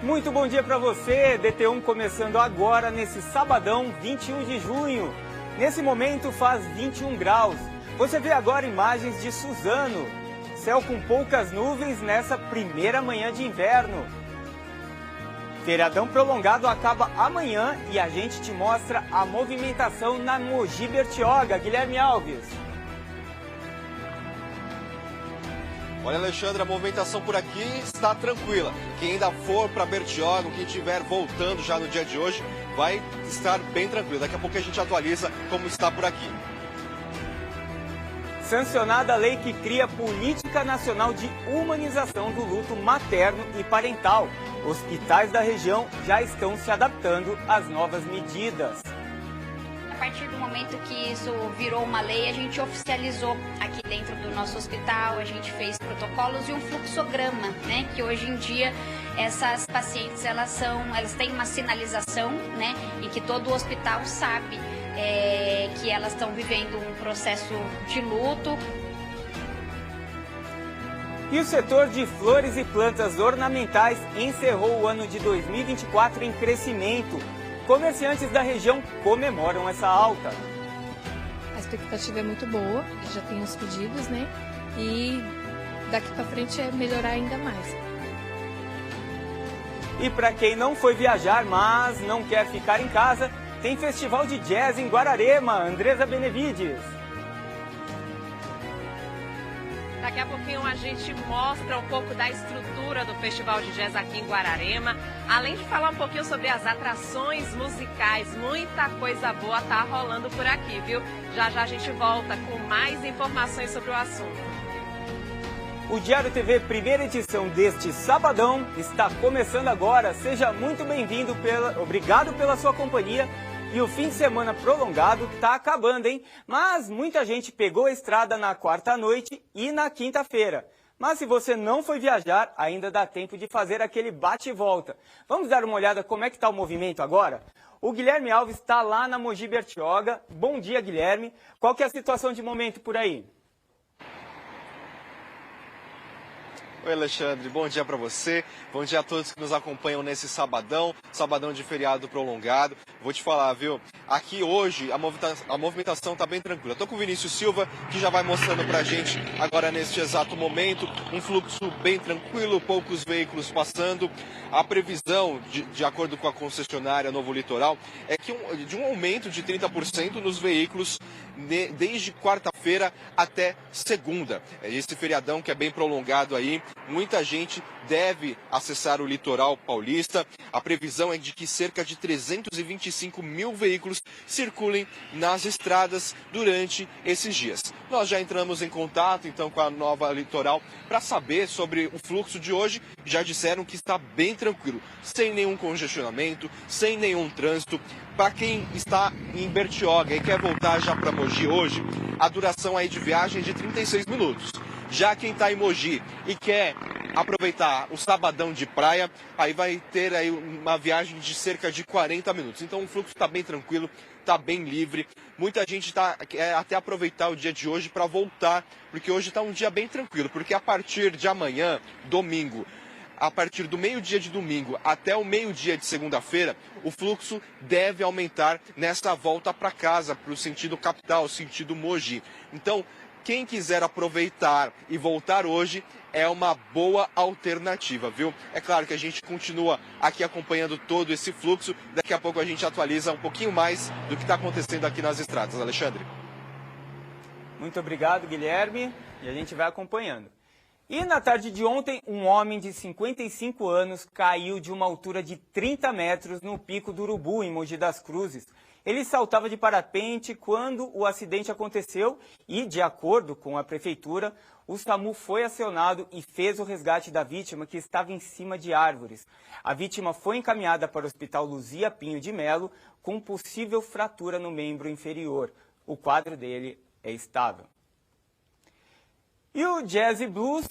Muito bom dia para você, DT1 começando agora nesse sabadão 21 de junho. Nesse momento faz 21 graus. Você vê agora imagens de Suzano. Céu com poucas nuvens nessa primeira manhã de inverno. Feriadão prolongado acaba amanhã e a gente te mostra a movimentação na Mogi Bertioga. Guilherme Alves. Olha, Alexandre, a movimentação por aqui está tranquila. Quem ainda for para Bertioga, quem estiver voltando já no dia de hoje, vai estar bem tranquilo. Daqui a pouco a gente atualiza como está por aqui. Sancionada a lei que cria Política Nacional de Humanização do Luto Materno e Parental. Hospitais da região já estão se adaptando às novas medidas. A partir do momento que isso virou uma lei, a gente oficializou aqui dentro do nosso hospital, a gente fez protocolos e um fluxograma, né? Que hoje em dia essas pacientes elas têm uma sinalização, né? E que todo o hospital sabe que elas estão vivendo um processo de luto. E o setor de flores e plantas ornamentais encerrou o ano de 2024 em crescimento. Comerciantes da região comemoram essa alta. A expectativa é muito boa, já tem os pedidos, né? E daqui para frente é melhorar ainda mais. E para quem não foi viajar, mas não quer ficar em casa, tem festival de jazz em Guararema. Andresa Benevides. Daqui a pouquinho a gente mostra um pouco da estrutura do Festival de Jazz aqui em Guararema. Além de falar um pouquinho sobre as atrações musicais, muita coisa boa tá rolando por aqui, viu? Já já a gente volta com mais informações sobre o assunto. O Diário TV, primeira edição deste sabadão, está começando agora. Seja muito bem-vindo, obrigado pela sua companhia. E o fim de semana prolongado tá acabando, hein? Mas muita gente pegou a estrada na quarta noite e na quinta-feira. Mas se você não foi viajar, ainda dá tempo de fazer aquele bate e volta. Vamos dar uma olhada como é que tá o movimento agora? O Guilherme Alves está lá na Mogi Bertioga. Bom dia, Guilherme. Qual que é a situação de momento por aí? Oi, Alexandre, bom dia para você, bom dia a todos que nos acompanham nesse sabadão de feriado prolongado. Vou te falar, viu, aqui hoje a movimentação tá bem tranquila. Estou com o Vinícius Silva, que já vai mostrando pra gente agora neste exato momento, um fluxo bem tranquilo, poucos veículos passando. A previsão, de acordo com a concessionária Novo Litoral, é que de um aumento de 30% nos veículos desde quarta-feira até segunda. Esse feriadão que é bem prolongado aí, muita gente deve acessar o litoral paulista. A previsão é de que cerca de 325 mil veículos circulem nas estradas durante esses dias. Nós já entramos em contato então com a Nova Litoral para saber sobre o fluxo de hoje. Já disseram que está bem tranquilo, sem nenhum congestionamento, sem nenhum trânsito. Para quem está em Bertioga e quer voltar já para Mogi hoje, a duração aí de viagem é de 36 minutos. Já quem está em Mogi e quer aproveitar o sabadão de praia, aí vai ter aí uma viagem de cerca de 40 minutos. Então o fluxo está bem tranquilo, está bem livre. Muita gente quer até aproveitar o dia de hoje para voltar, porque hoje está um dia bem tranquilo, porque a partir de amanhã, domingo, a partir do meio-dia de domingo até o meio-dia de segunda-feira, o fluxo deve aumentar nessa volta para casa, para o sentido capital, sentido Mogi. Então, quem quiser aproveitar e voltar hoje é uma boa alternativa, viu? É claro que a gente continua aqui acompanhando todo esse fluxo. Daqui a pouco a gente atualiza um pouquinho mais do que está acontecendo aqui nas estradas. Alexandre. Muito obrigado, Guilherme. E a gente vai acompanhando. E na tarde de ontem, um homem de 55 anos caiu de uma altura de 30 metros no Pico do Urubu, em Mogi das Cruzes. Ele saltava de parapente quando o acidente aconteceu e, de acordo com a prefeitura, o SAMU foi acionado e fez o resgate da vítima, que estava em cima de árvores. A vítima foi encaminhada para o Hospital Luzia Pinho de Melo com possível fratura no membro inferior. O quadro dele é estável. E o Jazz e Blues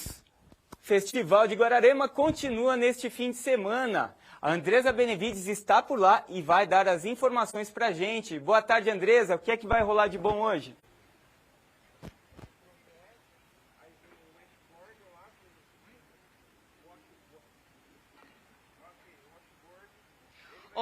Festival de Guararema continua neste fim de semana. A Andresa Benevides está por lá e vai dar as informações para a gente. Boa tarde, Andresa. O que é que vai rolar de bom hoje?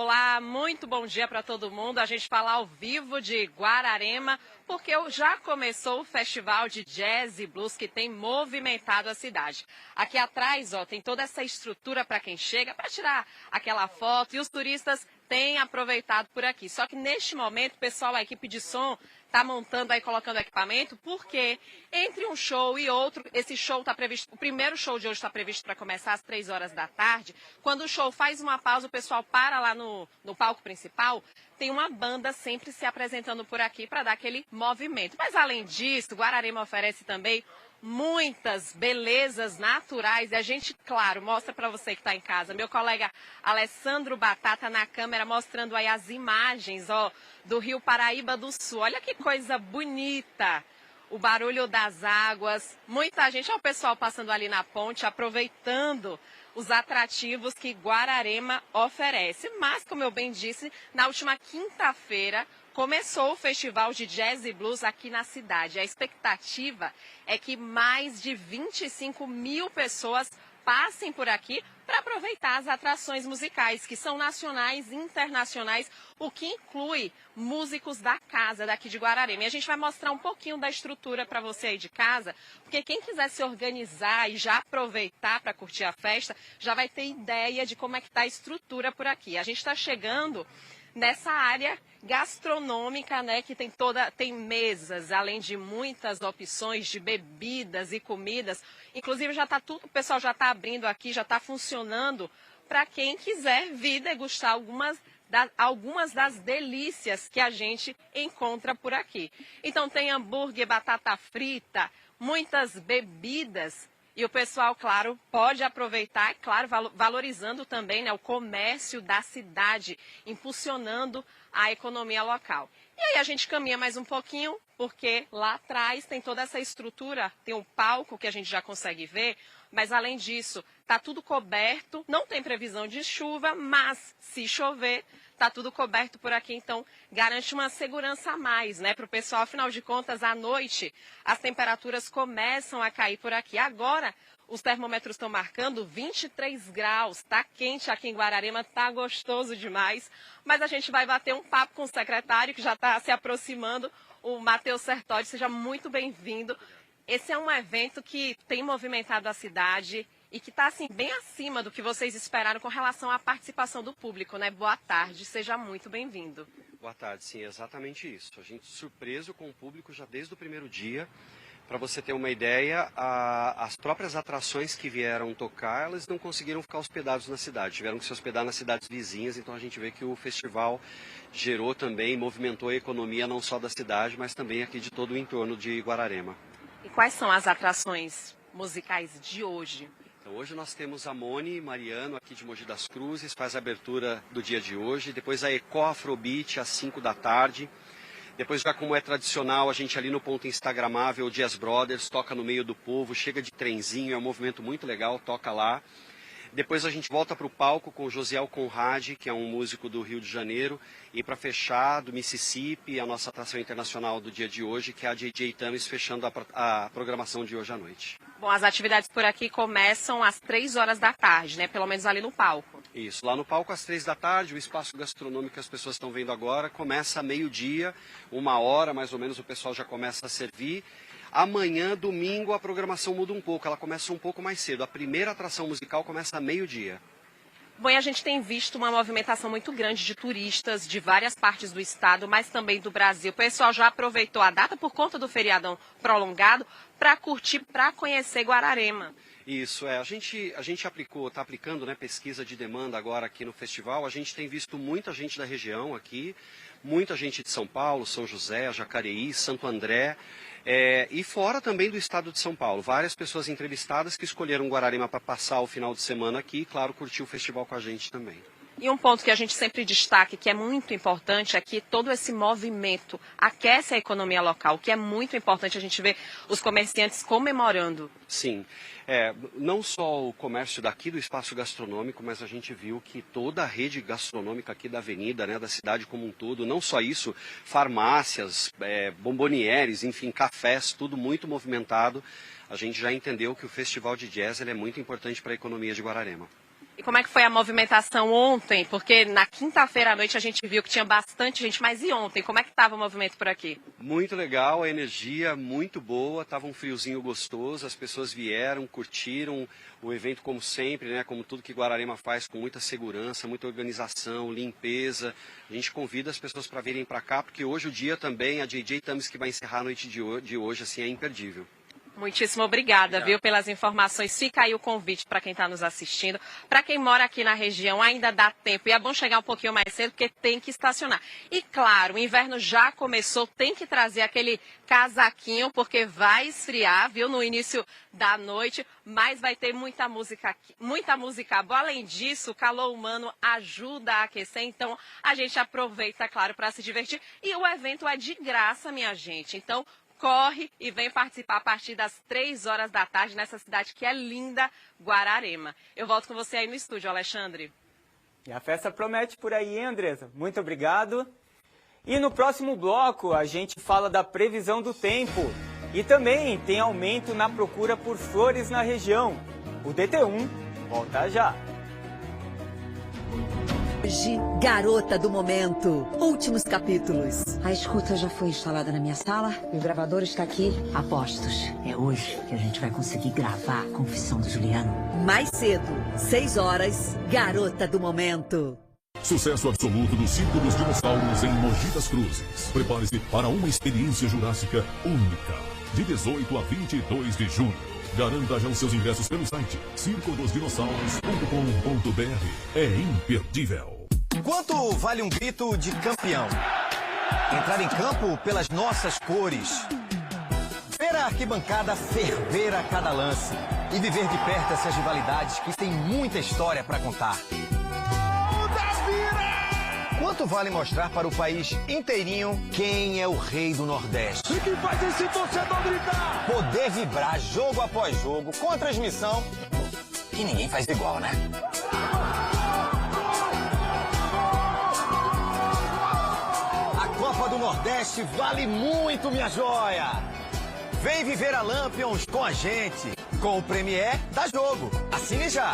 Olá, muito bom dia para todo mundo. A gente fala ao vivo de Guararema, porque já começou o Festival de Jazz e Blues que tem movimentado a cidade. Aqui atrás, ó, tem toda essa estrutura para quem chega, para tirar aquela foto, e os turistas têm aproveitado por aqui. Só que neste momento, o pessoal, a equipe de som, está montando aí, colocando equipamento, porque entre um show e outro, esse show está previsto, o primeiro show de hoje está previsto para começar às 3 horas da tarde. Quando o show faz uma pausa, o pessoal para lá no palco principal, tem uma banda sempre se apresentando por aqui para dar aquele movimento. Mas além disso, Guararema oferece também muitas belezas naturais, e a gente, claro, mostra para você que está em casa. Meu colega Alessandro Batata na câmera mostrando aí as imagens, ó, do Rio Paraíba do Sul. Olha que coisa bonita, o barulho das águas, muita gente, ó, o pessoal passando ali na ponte, aproveitando os atrativos que Guararema oferece. Mas, como eu bem disse, na última quinta-feira começou o Festival de Jazz e Blues aqui na cidade. A expectativa é que mais de 25 mil pessoas passem por aqui para aproveitar as atrações musicais, que são nacionais e internacionais, o que inclui músicos da casa daqui de Guararema. E a gente vai mostrar um pouquinho da estrutura para você aí de casa, porque quem quiser se organizar e já aproveitar para curtir a festa, já vai ter ideia de como é que está a estrutura por aqui. A gente está chegando nessa área gastronômica, né, que tem mesas, além de muitas opções de bebidas e comidas. Inclusive já está tudo, o pessoal já está abrindo aqui, já está funcionando para quem quiser vir degustar algumas das delícias que a gente encontra por aqui. Então tem hambúrguer, batata frita, muitas bebidas. E o pessoal, claro, pode aproveitar, claro, valorizando também, né, o comércio da cidade, impulsionando a economia local. E aí a gente caminha mais um pouquinho, porque lá atrás tem toda essa estrutura, tem um palco que a gente já consegue ver, mas além disso, está tudo coberto, não tem previsão de chuva, mas se chover, está tudo coberto por aqui, então garante uma segurança a mais, né, para o pessoal. Afinal de contas, à noite, as temperaturas começam a cair por aqui. Agora, os termômetros estão marcando 23 graus, está quente aqui em Guararema, está gostoso demais. Mas a gente vai bater um papo com o secretário, que já está se aproximando, o Matheus Sertoli. Seja muito bem-vindo. Esse é um evento que tem movimentado a cidade e que está assim, bem acima do que vocês esperaram com relação à participação do público, né? Boa tarde, seja muito bem-vindo. Boa tarde, sim, é exatamente isso. A gente surpreso com o público já desde o primeiro dia. Para você ter uma ideia, as próprias atrações que vieram tocar, elas não conseguiram ficar hospedados na cidade, tiveram que se hospedar nas cidades vizinhas, então a gente vê que o festival gerou também, movimentou a economia não só da cidade, mas também aqui de todo o entorno de Guararema. E quais são as atrações musicais de hoje? Então, hoje nós temos a Moni Mariano, aqui de Mogi das Cruzes, faz a abertura do dia de hoje. Depois a Eco Afrobeat, às 5 da tarde. Depois, já como é tradicional, a gente ali no ponto instagramável, o Jazz Brothers, toca no meio do povo, chega de trenzinho, é um movimento muito legal, toca lá. Depois a gente volta para o palco com o Josiel Conrad, que é um músico do Rio de Janeiro. E para fechar, do Mississippi, a nossa atração internacional do dia de hoje, que é a JJ Tamis, fechando a programação de hoje à noite. Bom, as atividades por aqui começam às 3 horas da tarde, né? Pelo menos ali no palco. Isso, lá no palco às 3 da tarde, o espaço gastronômico que as pessoas estão vendo agora começa a meio-dia, 1 hora mais ou menos o pessoal já começa a servir. Amanhã, domingo, a programação muda um pouco, ela começa um pouco mais cedo. A primeira atração musical começa a meio-dia. Bom, e a gente tem visto uma movimentação muito grande de turistas de várias partes do estado, mas também do Brasil. O pessoal já aproveitou a data por conta do feriadão prolongado para curtir, para conhecer Guararema. Isso, a gente está aplicando, né, pesquisa de demanda agora aqui no festival. A gente tem visto muita gente da região aqui, muita gente de São Paulo, São José, Jacareí, Santo André. E fora também do estado de São Paulo, várias pessoas entrevistadas que escolheram Guararema para passar o final de semana aqui e, claro, curtir o festival com a gente também. E um ponto que a gente sempre destaca, que é muito importante, é que todo esse movimento aquece a economia local, que é muito importante a gente ver os comerciantes comemorando. Sim, não só o comércio daqui do espaço gastronômico, mas a gente viu que toda a rede gastronômica aqui da avenida, né, da cidade como um todo, não só isso, farmácias, bombonieres, enfim, cafés, tudo muito movimentado. A gente já entendeu que o Festival de Jazz ele é muito importante para a economia de Guararema. E como é que foi a movimentação ontem? Porque na quinta-feira à noite a gente viu que tinha bastante gente, mas e ontem? Como é que estava o movimento por aqui? Muito legal, a energia muito boa, estava um friozinho gostoso, as pessoas vieram, curtiram o evento como sempre, né? Como tudo que Guararema faz, com muita segurança, muita organização, limpeza. A gente convida as pessoas para virem para cá, porque hoje o dia também, a JJ Tames que vai encerrar a noite de hoje, assim, é imperdível. Muitíssimo obrigada, viu, pelas informações. Fica aí o convite para quem está nos assistindo. Para quem mora aqui na região, ainda dá tempo. E é bom chegar um pouquinho mais cedo, porque tem que estacionar. E claro, o inverno já começou, tem que trazer aquele casaquinho, porque vai esfriar, viu, no início da noite. Mas vai ter muita música aqui, muita música boa. Além disso, o calor humano ajuda a aquecer. Então, a gente aproveita, claro, para se divertir. E o evento é de graça, minha gente. Então, corre e vem participar a partir das 3 horas da tarde nessa cidade que é linda, Guararema. Eu volto com você aí no estúdio, Alexandre. E a festa promete por aí, hein, Andressa? Muito obrigado. E no próximo bloco a gente fala da previsão do tempo. E também tem aumento na procura por flores na região. O DT1 volta já. Hoje, garota do momento. Últimos capítulos. A escuta já foi instalada na minha sala e o gravador está aqui a postos. É hoje que a gente vai conseguir gravar a confissão do Juliano. Mais cedo, 6 horas, garota do momento. Sucesso absoluto do Circo dos Dinossauros em Mogi das Cruzes. Prepare-se para uma experiência jurássica única. De 18 a 22 de junho. Garanta já os seus ingressos pelo site circodosdinossauros.com.br. É imperdível. Quanto vale um grito de campeão? Entrar em campo pelas nossas cores. Ver a arquibancada ferver a cada lance. E viver de perto essas rivalidades que têm muita história para contar. Quanto vale mostrar para o país inteirinho quem é o rei do Nordeste? E que faz esse torcedor gritar? Poder vibrar jogo após jogo, com a transmissão que ninguém faz igual, né? A Copa do Nordeste vale muito, minha joia! Vem viver a Lampions com a gente. Com o Premier dá jogo. Assine já!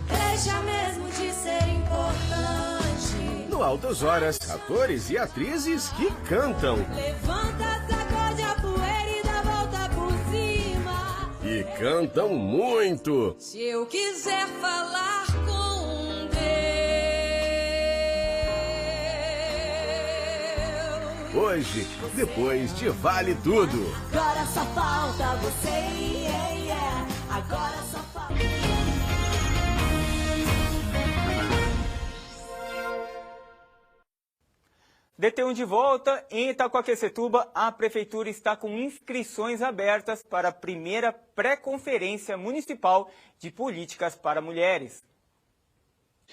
Deixa mesmo de ser importante. No Altas Horas, atores e atrizes que cantam. Levanta, sacode a poeira e dá volta por cima. E cantam muito. Se eu quiser falar com Deus. Hoje, depois de Vale Tudo. Agora só falta você, yeah, yeah. Agora só falta... DT1 de volta. Em Itacoaquecetuba, a Prefeitura está com inscrições abertas para a primeira pré-conferência municipal de políticas para mulheres.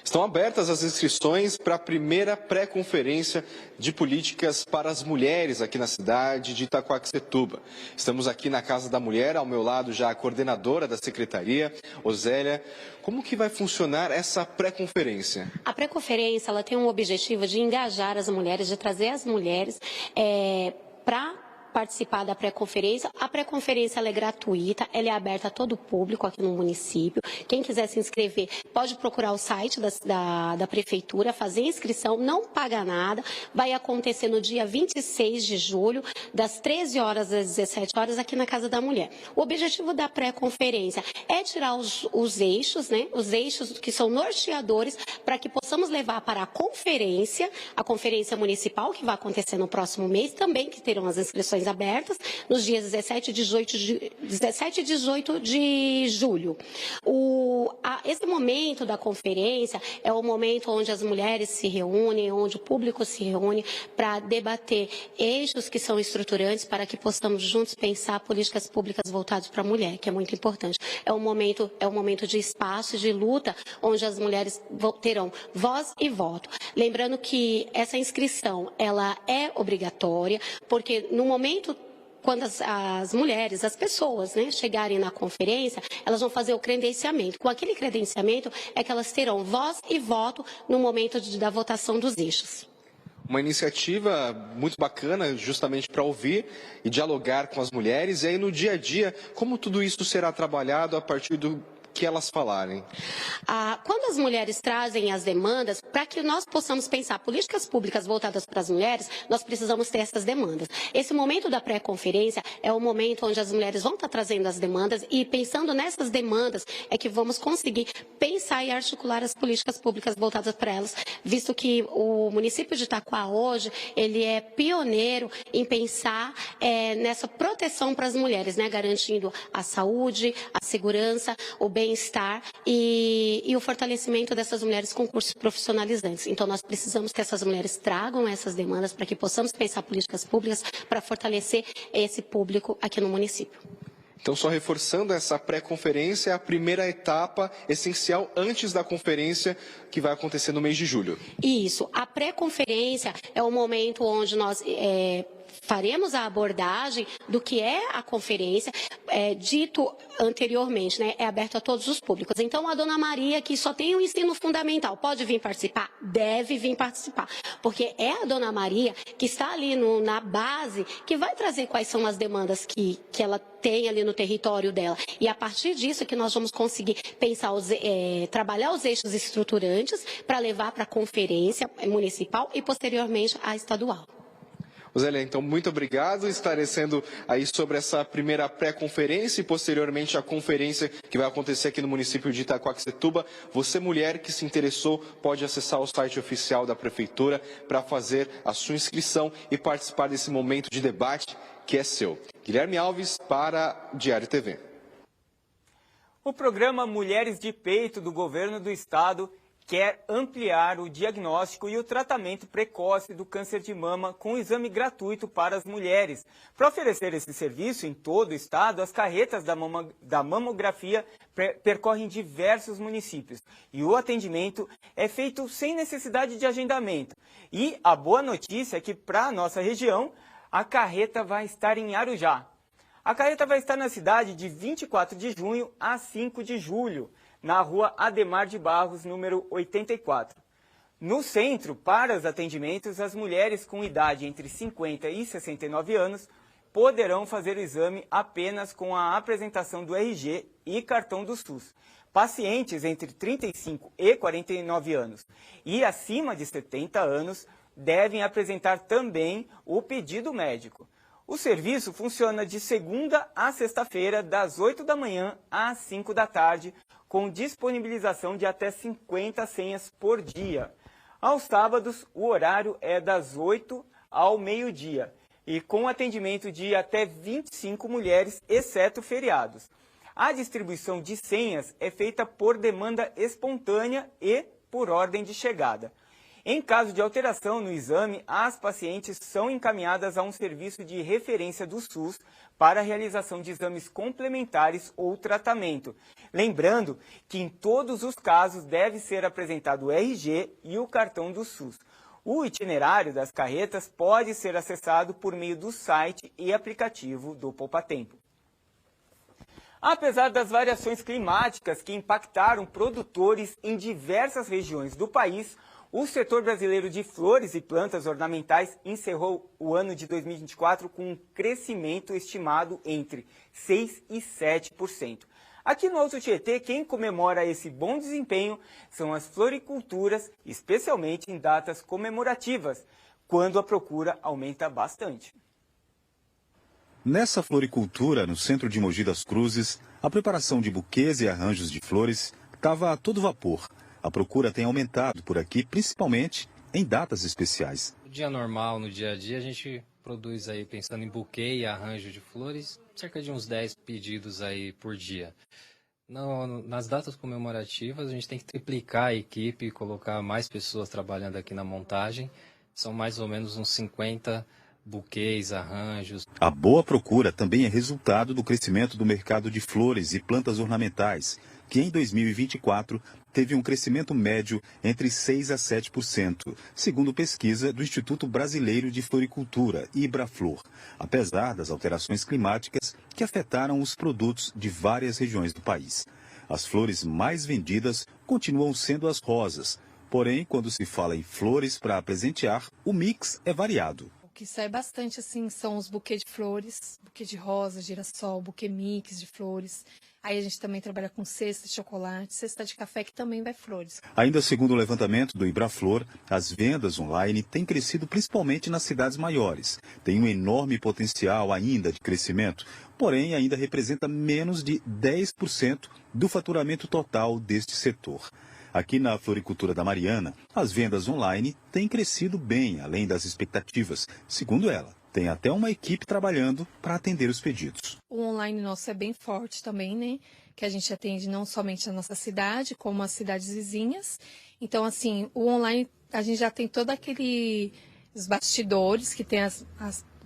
Estão abertas as inscrições para a primeira pré-conferência de políticas para as mulheres aqui na cidade de Itacoaquecetuba. Estamos aqui na Casa da Mulher, ao meu lado já a coordenadora da secretaria, Osélia. Como que vai funcionar essa pré-conferência? A pré-conferência ela tem um objetivo de engajar as mulheres, de trazer as mulheres para participar da pré-conferência. A pré-conferência ela é gratuita, ela é aberta a todo o público aqui no município. Quem quiser se inscrever pode procurar o site da prefeitura, fazer inscrição, não paga nada. Vai acontecer no dia 26 de julho, das 13 horas às 17 horas, aqui na Casa da Mulher. O objetivo da pré-conferência é tirar os eixos, né? Os eixos que são norteadores para que possamos levar para a conferência municipal, que vai acontecer no próximo mês, também que terão as inscrições abertas nos dias 17 e 18 de julho. Esse momento da conferência é o momento onde as mulheres se reúnem, onde o público se reúne para debater eixos que são estruturantes para que possamos juntos pensar políticas públicas voltadas para a mulher, que é muito importante. É um momento de espaço, de luta, onde as mulheres terão voz e voto. Lembrando que essa inscrição ela é obrigatória, porque no momento quando as mulheres, as pessoas, né, chegarem na conferência, elas vão fazer o credenciamento. Com aquele credenciamento é que elas terão voz e voto no momento da votação dos eixos. Uma iniciativa muito bacana, justamente para ouvir e dialogar com as mulheres. E aí, no dia a dia, como tudo isso será trabalhado a partir do que elas falarem? Quando as mulheres trazem as demandas, para que nós possamos pensar políticas públicas voltadas para as mulheres, nós precisamos ter essas demandas. Esse momento da pré-conferência é o momento onde as mulheres vão estar trazendo as demandas e pensando nessas demandas é que vamos conseguir pensar e articular as políticas públicas voltadas para elas, visto que o município de Itaquá hoje, ele é pioneiro em pensar nessa proteção para as mulheres, né, garantindo a saúde, a segurança, o bem-estar e o fortalecimento dessas mulheres com cursos profissionalizantes. Então, nós precisamos que essas mulheres tragam essas demandas para que possamos pensar políticas públicas para fortalecer esse público aqui no município. Então, só reforçando, essa pré-conferência é a primeira etapa essencial antes da conferência que vai acontecer no mês de julho. Isso. A pré-conferência é o momento onde nós faremos a abordagem do que é a conferência, dito anteriormente, né, é aberto a todos os públicos. Então, a dona Maria, que só tem o ensino fundamental, pode vir participar? Deve vir participar, porque é a dona Maria que está ali na base, que vai trazer quais são as demandas que ela tem ali no território dela. E a partir disso que nós vamos conseguir pensar, trabalhar os eixos estruturantes para levar para a conferência municipal e, posteriormente, a estadual. Zélia, então, muito obrigado, esclarecendo aí sobre essa primeira pré-conferência e, posteriormente, a conferência que vai acontecer aqui no município de Itaquaquecetuba. Você, mulher que se interessou, pode acessar o site oficial da Prefeitura para fazer a sua inscrição e participar desse momento de debate que é seu. Guilherme Alves, para Diário TV. O programa Mulheres de Peito do Governo do Estado quer ampliar o diagnóstico e o tratamento precoce do câncer de mama com exame gratuito para as mulheres. Para oferecer esse serviço em todo o estado, as carretas da mamografia percorrem diversos municípios e o atendimento é feito sem necessidade de agendamento. E a boa notícia é que para a nossa região, a carreta vai estar em Arujá. A carreta vai estar na cidade de 24 de junho a 5 de julho. Na rua Ademar de Barros, número 84. No centro, para os atendimentos, as mulheres com idade entre 50 e 69 anos poderão fazer o exame apenas com a apresentação do RG e cartão do SUS. Pacientes entre 35 e 49 anos e acima de 70 anos devem apresentar também o pedido médico. O serviço funciona de segunda a sexta-feira, das 8 da manhã às 5 da tarde, com disponibilização de até 50 senhas por dia. Aos sábados, o horário é das 8 ao meio-dia e com atendimento de até 25 mulheres, exceto feriados. A distribuição de senhas é feita por demanda espontânea e por ordem de chegada. Em caso de alteração no exame, as pacientes são encaminhadas a um serviço de referência do SUS para a realização de exames complementares ou tratamento. Lembrando que em todos os casos deve ser apresentado o RG e o cartão do SUS. O itinerário das carretas pode ser acessado por meio do site e aplicativo do Poupa Tempo. Apesar das variações climáticas que impactaram produtores em diversas regiões do país, o setor brasileiro de flores e plantas ornamentais encerrou o ano de 2024 com um crescimento estimado entre 6% e 7%. Aqui no Alto Tietê, quem comemora esse bom desempenho são as floriculturas, especialmente em datas comemorativas, quando a procura aumenta bastante. Nessa floricultura, no centro de Mogi das Cruzes, a preparação de buquês e arranjos de flores estava a todo vapor. A procura tem aumentado por aqui, principalmente em datas especiais. No dia normal, no dia a dia, a gente produz aí, pensando em buquê e arranjo de flores, cerca de uns 10 pedidos aí por dia. Nas datas comemorativas, a gente tem que triplicar a equipe, colocar mais pessoas trabalhando aqui na montagem. São mais ou menos uns 50 buquês, arranjos. A boa procura também é resultado do crescimento do mercado de flores e plantas ornamentais, que em 2024 teve um crescimento médio entre 6% a 7%, segundo pesquisa do Instituto Brasileiro de Floricultura, Ibraflor, apesar das alterações climáticas que afetaram os produtos de várias regiões do país. As flores mais vendidas continuam sendo as rosas, porém, quando se fala em flores para presentear, o mix é variado. O que sai bastante assim são os buquês de flores, buquê de rosa, girassol, buquê mix de flores. Aí a gente também trabalha com cesta de chocolate, cesta de café, que também vai flores. Ainda segundo o levantamento do Ibraflor, as vendas online têm crescido principalmente nas cidades maiores. Tem um enorme potencial ainda de crescimento, porém ainda representa menos de 10% do faturamento total deste setor. Aqui na Floricultura da Mariana, as vendas online têm crescido bem, além das expectativas, segundo ela. Tem até uma equipe trabalhando para atender os pedidos. O online nosso é bem forte também, né? Que a gente atende não somente a nossa cidade, como as cidades vizinhas. Então, assim, o online, a gente já tem todo os bastidores que tem o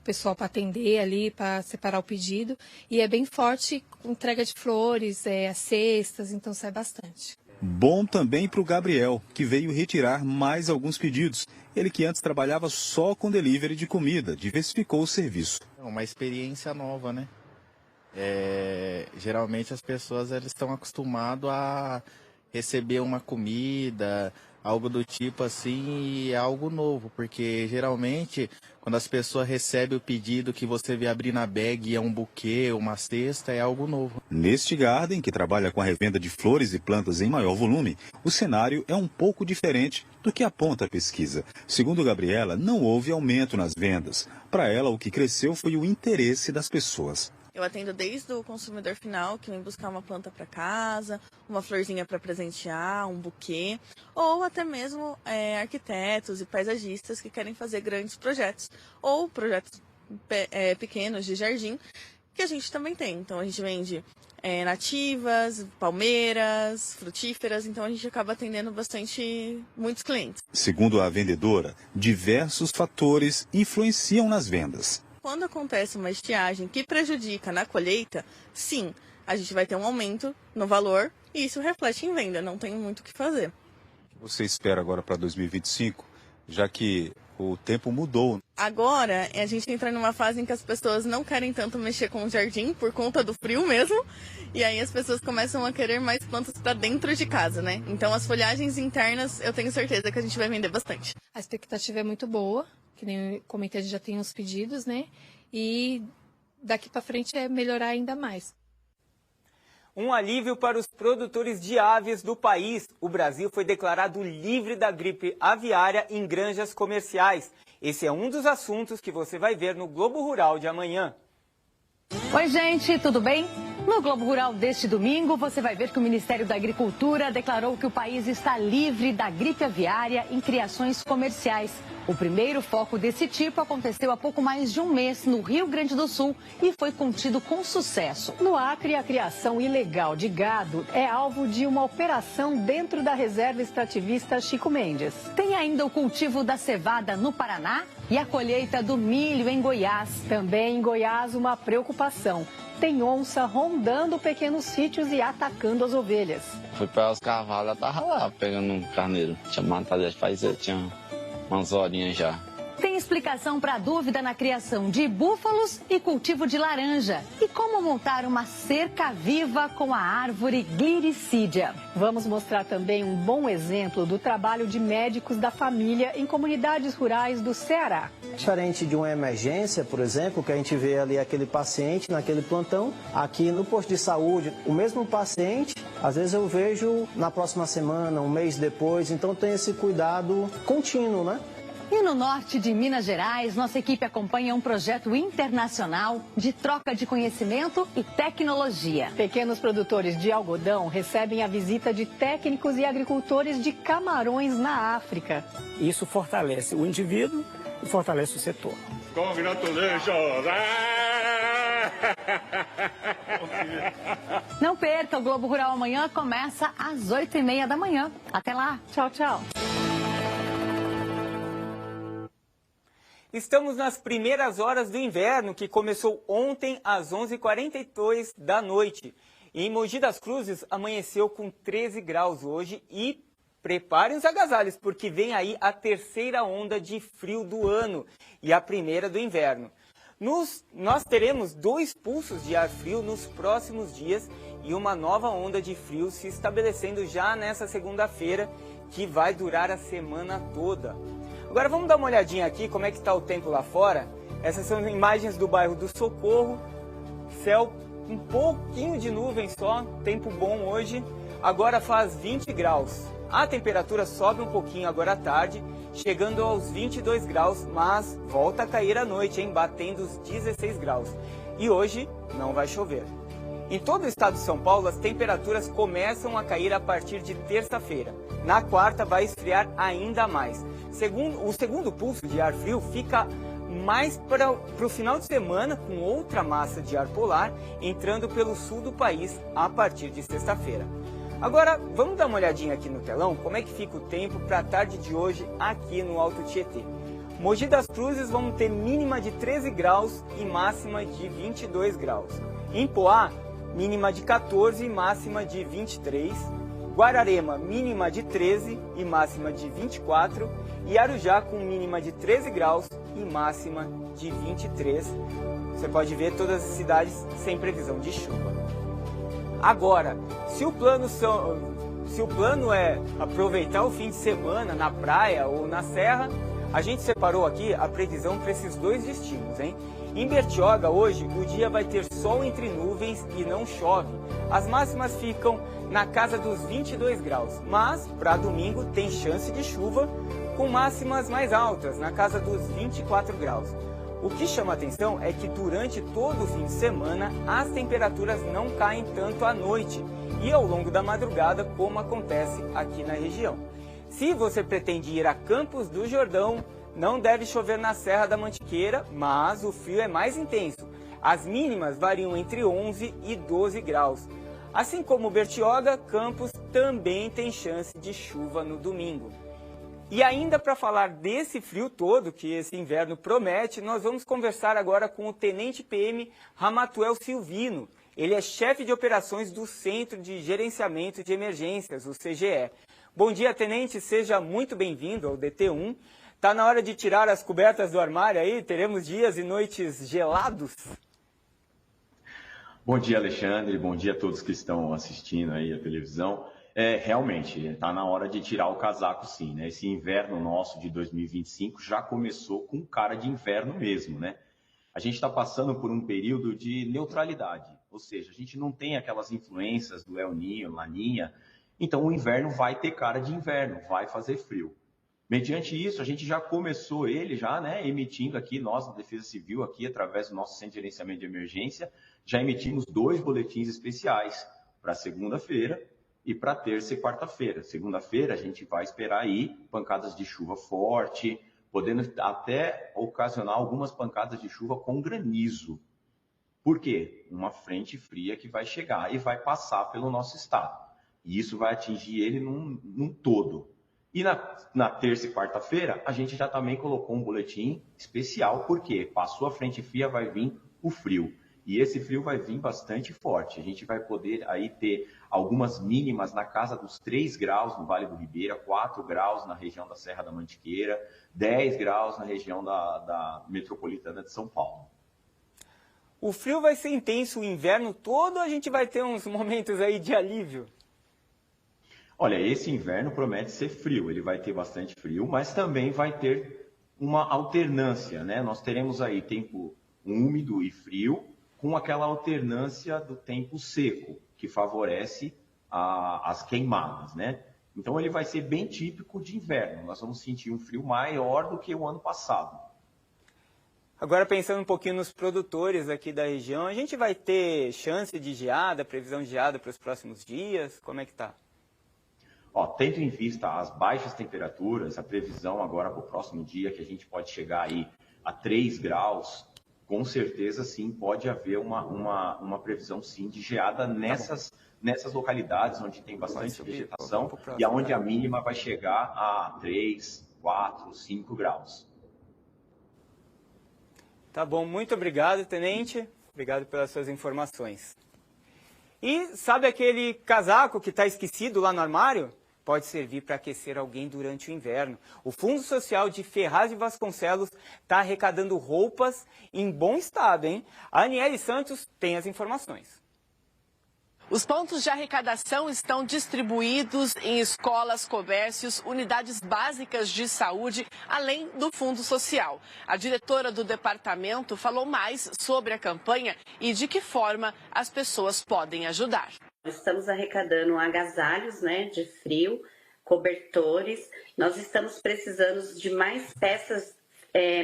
pessoal para atender ali, para separar o pedido. E é bem forte, entrega de flores, as cestas, então sai bastante. Bom também para o Gabriel, que veio retirar mais alguns pedidos. Ele que antes trabalhava só com delivery de comida, diversificou o serviço. É uma experiência nova, né? Geralmente as pessoas elas estão acostumadas a receber uma comida, algo do tipo assim, e é algo novo, porque geralmente quando as pessoas recebem o pedido que você vê abrir na bag e é um buquê, uma cesta, é algo novo. Neste Garden, que trabalha com a revenda de flores e plantas em maior volume, o cenário é um pouco diferente do que aponta a pesquisa. Segundo Gabriela, não houve aumento nas vendas. Para ela, o que cresceu foi o interesse das pessoas. Eu atendo desde o consumidor final, que vem buscar uma planta para casa, uma florzinha para presentear, um buquê, ou até mesmo arquitetos e paisagistas que querem fazer grandes projetos, ou projetos pequenos de jardim, que a gente também tem. Então a gente vende nativas, palmeiras, frutíferas, então a gente acaba atendendo muitos clientes. Segundo a vendedora, diversos fatores influenciam nas vendas. Quando acontece uma estiagem que prejudica na colheita, sim, a gente vai ter um aumento no valor e isso reflete em venda, não tem muito o que fazer. O que você espera agora para 2025, já que o tempo mudou? Agora, a gente entra numa fase em que as pessoas não querem tanto mexer com o jardim por conta do frio mesmo, e aí as pessoas começam a querer mais plantas para dentro de casa, né? Então as folhagens internas, eu tenho certeza que a gente vai vender bastante. A expectativa é muito boa. Que nem eu comentei, a gente já tem uns pedidos, né? E daqui para frente é melhorar ainda mais. Um alívio para os produtores de aves do país. O Brasil foi declarado livre da gripe aviária em granjas comerciais. Esse é um dos assuntos que você vai ver no Globo Rural de amanhã. Oi, gente, tudo bem? No Globo Rural deste domingo, você vai ver que o Ministério da Agricultura declarou que o país está livre da gripe aviária em criações comerciais. O primeiro foco desse tipo aconteceu há pouco mais de um mês no Rio Grande do Sul e foi contido com sucesso. No Acre, a criação ilegal de gado é alvo de uma operação dentro da reserva extrativista Chico Mendes. Tem ainda o cultivo da cevada no Paraná e a colheita do milho em Goiás. Também em Goiás, uma preocupação. Tem onça rondando pequenos sítios e atacando as ovelhas. Fui para os cavalos, ela tava lá pegando um carneiro. Tinha matado, tinha umas horinhas já. Tem explicação para a dúvida na criação de búfalos e cultivo de laranja. E como montar uma cerca viva com a árvore gliricídia. Vamos mostrar também um bom exemplo do trabalho de médicos da família em comunidades rurais do Ceará. Diferente de uma emergência, por exemplo, que a gente vê ali aquele paciente naquele plantão, aqui no posto de saúde, o mesmo paciente, às vezes eu vejo na próxima semana, um mês depois, então tem esse cuidado contínuo, né? E no norte de Minas Gerais, nossa equipe acompanha um projeto internacional de troca de conhecimento e tecnologia. Pequenos produtores de algodão recebem a visita de técnicos e agricultores de camarões na África. Isso fortalece o indivíduo e fortalece o setor. Congratulations! Não perca, o Globo Rural amanhã começa às 8h30 da manhã. Até lá. Tchau, tchau. Estamos nas primeiras horas do inverno, que começou ontem às 11h42 da noite. Em Mogi das Cruzes, amanheceu com 13 graus hoje e preparem os agasalhos, porque vem aí a terceira onda de frio do ano e a primeira do inverno. Nós teremos 2 pulsos de ar frio nos próximos dias e uma nova onda de frio se estabelecendo já nessa segunda-feira, que vai durar a semana toda. Agora vamos dar uma olhadinha aqui como é que está o tempo lá fora. Essas são imagens do bairro do Socorro. Céu um pouquinho de nuvem só, tempo bom hoje. Agora faz 20 graus. A temperatura sobe um pouquinho agora à tarde, chegando aos 22 graus, mas volta a cair à noite, hein? Batendo os 16 graus. E hoje não vai chover. Em todo o estado de São Paulo, as temperaturas começam a cair a partir de terça-feira. Na quarta vai esfriar ainda mais. O segundo pulso de ar frio fica mais para o final de semana, com outra massa de ar polar entrando pelo sul do país a partir de sexta-feira. Agora, vamos dar uma olhadinha aqui no telão, como é que fica o tempo para a tarde de hoje aqui no Alto Tietê. Mogi das Cruzes vamos ter mínima de 13 graus e máxima de 22 graus. Em Poá, mínima de 14 e máxima de 23. Guararema, mínima de 13 e máxima de 24. E Arujá com mínima de 13 graus e máxima de 23. Você pode ver todas as cidades sem previsão de chuva. Agora, se o plano é aproveitar o fim de semana na praia ou na serra, a gente separou aqui a previsão para esses 2 destinos, hein? Em Bertioga, hoje, o dia vai ter sol entre nuvens e não chove. As máximas ficam na casa dos 22 graus, mas para domingo tem chance de chuva, com máximas mais altas, na casa dos 24 graus. O que chama atenção é que durante todo o fim de semana, as temperaturas não caem tanto à noite e ao longo da madrugada, como acontece aqui na região. Se você pretende ir a Campos do Jordão, não deve chover na Serra da Mantiqueira, mas o frio é mais intenso. As mínimas variam entre 11 e 12 graus. Assim como Bertioga, Campos também tem chance de chuva no domingo. E ainda para falar desse frio todo que esse inverno promete, nós vamos conversar agora com o Tenente PM Ramatuel Silvino. Ele é chefe de operações do Centro de Gerenciamento de Emergências, o CGE. Bom dia, Tenente, seja muito bem-vindo ao DT1. Tá na hora de tirar as cobertas do armário aí? Teremos dias e noites gelados? Bom dia, Alexandre. Bom dia a todos que estão assistindo aí a televisão. Realmente, está na hora de tirar o casaco, sim, né? Esse inverno nosso de 2025 já começou com cara de inverno mesmo, né? A gente está passando por um período de neutralidade, ou seja, a gente não tem aquelas influências do El Niño, Laninha, então o inverno vai ter cara de inverno, vai fazer frio. Mediante isso, a gente já começou né, emitindo aqui, nós, da Defesa Civil, aqui, através do nosso Centro de Gerenciamento de Emergência, já emitimos 2 boletins especiais para segunda-feira e para terça e quarta-feira. Segunda-feira, a gente vai esperar aí pancadas de chuva forte, podendo até ocasionar algumas pancadas de chuva com granizo. Por quê? Uma frente fria que vai chegar e vai passar pelo nosso estado. E isso vai atingir ele num todo. E na terça e quarta-feira, a gente já também colocou um boletim especial, porque passou a frente fria, vai vir o frio. E esse frio vai vir bastante forte. A gente vai poder aí ter algumas mínimas na casa dos 3 graus no Vale do Ribeira, 4 graus na região da Serra da Mantiqueira, 10 graus na região da metropolitana de São Paulo. O frio vai ser intenso o inverno todo ou a gente vai ter uns momentos aí de alívio? Olha, esse inverno promete ser frio, ele vai ter bastante frio, mas também vai ter uma alternância, né? Nós teremos aí tempo úmido e frio, com aquela alternância do tempo seco, que favorece as queimadas, né? Então ele vai ser bem típico de inverno, nós vamos sentir um frio maior do que o ano passado. Agora pensando um pouquinho nos produtores aqui da região, a gente vai ter chance de geada, previsão de geada para os próximos dias? Como é que tá? Tendo em vista as baixas temperaturas, a previsão agora para o próximo dia, que a gente pode chegar aí a 3 graus, com certeza sim, pode haver uma previsão sim de geada nessas localidades onde tem bastante vegetação e onde a mínima vai chegar a 3, 4, 5 graus. Tá bom, muito obrigado, tenente. Obrigado pelas suas informações. E sabe aquele casaco que está esquecido lá no armário? Pode servir para aquecer alguém durante o inverno. O Fundo Social de Ferraz de Vasconcelos está arrecadando roupas em bom estado, hein? A Aniele Santos tem as informações. Os pontos de arrecadação estão distribuídos em escolas, comércios, unidades básicas de saúde, além do Fundo Social. A diretora do departamento falou mais sobre a campanha e de que forma as pessoas podem ajudar. Estamos arrecadando agasalhos, de frio, cobertores. Nós estamos precisando de mais peças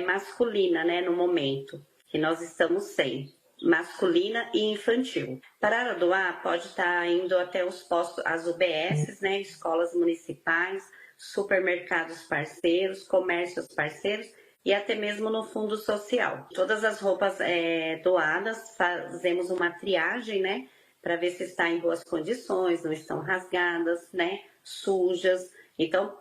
masculinas, no momento, que nós estamos sem. Masculina e infantil. Para doar, pode estar indo até os postos, as UBSs, escolas municipais, supermercados parceiros, comércios parceiros e até mesmo no Fundo Social. Todas as roupas doadas, fazemos uma triagem, para ver se está em boas condições, não estão rasgadas, sujas. Então,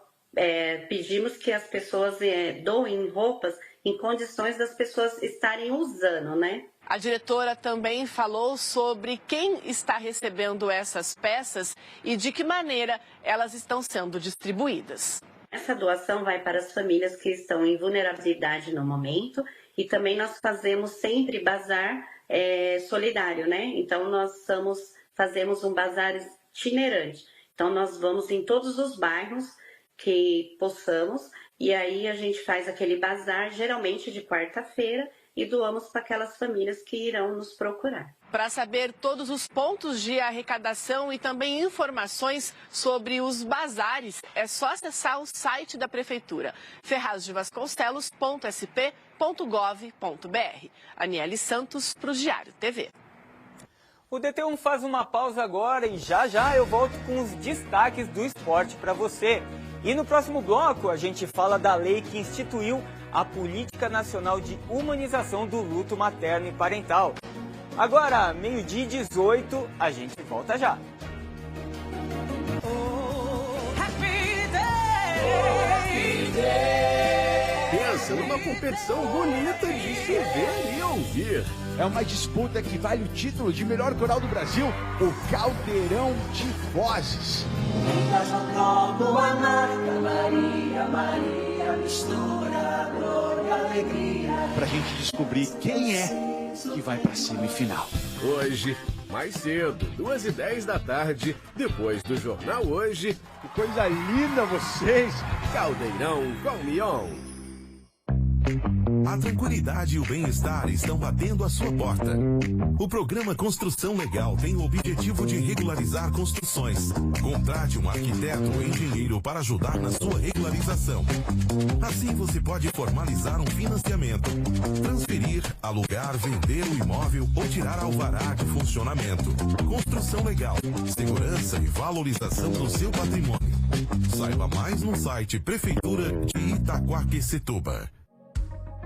pedimos que as pessoas doem roupas em condições das pessoas estarem usando, A diretora também falou sobre quem está recebendo essas peças e de que maneira elas estão sendo distribuídas. Essa doação vai para as famílias que estão em vulnerabilidade no momento e também nós fazemos sempre bazar solidário, Então nós fazemos um bazar itinerante. Então nós vamos em todos os bairros que possamos e aí a gente faz aquele bazar geralmente de quarta-feira e doamos para aquelas famílias que irão nos procurar. Para saber todos os pontos de arrecadação e também informações sobre os bazares, é só acessar o site da Prefeitura, ferrazdevasconcelos.sp.gov.br. Aniele Santos, para o Diário TV. O DT1 faz uma pausa agora e já eu volto com os destaques do esporte para você. E no próximo bloco a gente fala da lei que instituiu a Política Nacional de Humanização do Luto Materno e Parental. Agora, 12h18, a gente volta já. Pensa numa competição bonita de se ver e ouvir. É uma disputa que vale o título de melhor coral do Brasil, o Caldeirão de Vozes. Pra gente descobrir quem é que vai pra semifinal. Hoje, mais cedo, 2h10 da tarde, depois do Jornal Hoje. Que coisa linda vocês! Caldeirão com Mion. A tranquilidade e o bem-estar estão batendo à sua porta. O programa Construção Legal tem o objetivo de regularizar construções. Contrate um arquiteto ou engenheiro para ajudar na sua regularização. Assim você pode formalizar um financiamento, transferir, alugar, vender o imóvel ou tirar alvará de funcionamento. Construção Legal, segurança e valorização do seu patrimônio. Saiba mais no site Prefeitura de Itaquaquecetuba.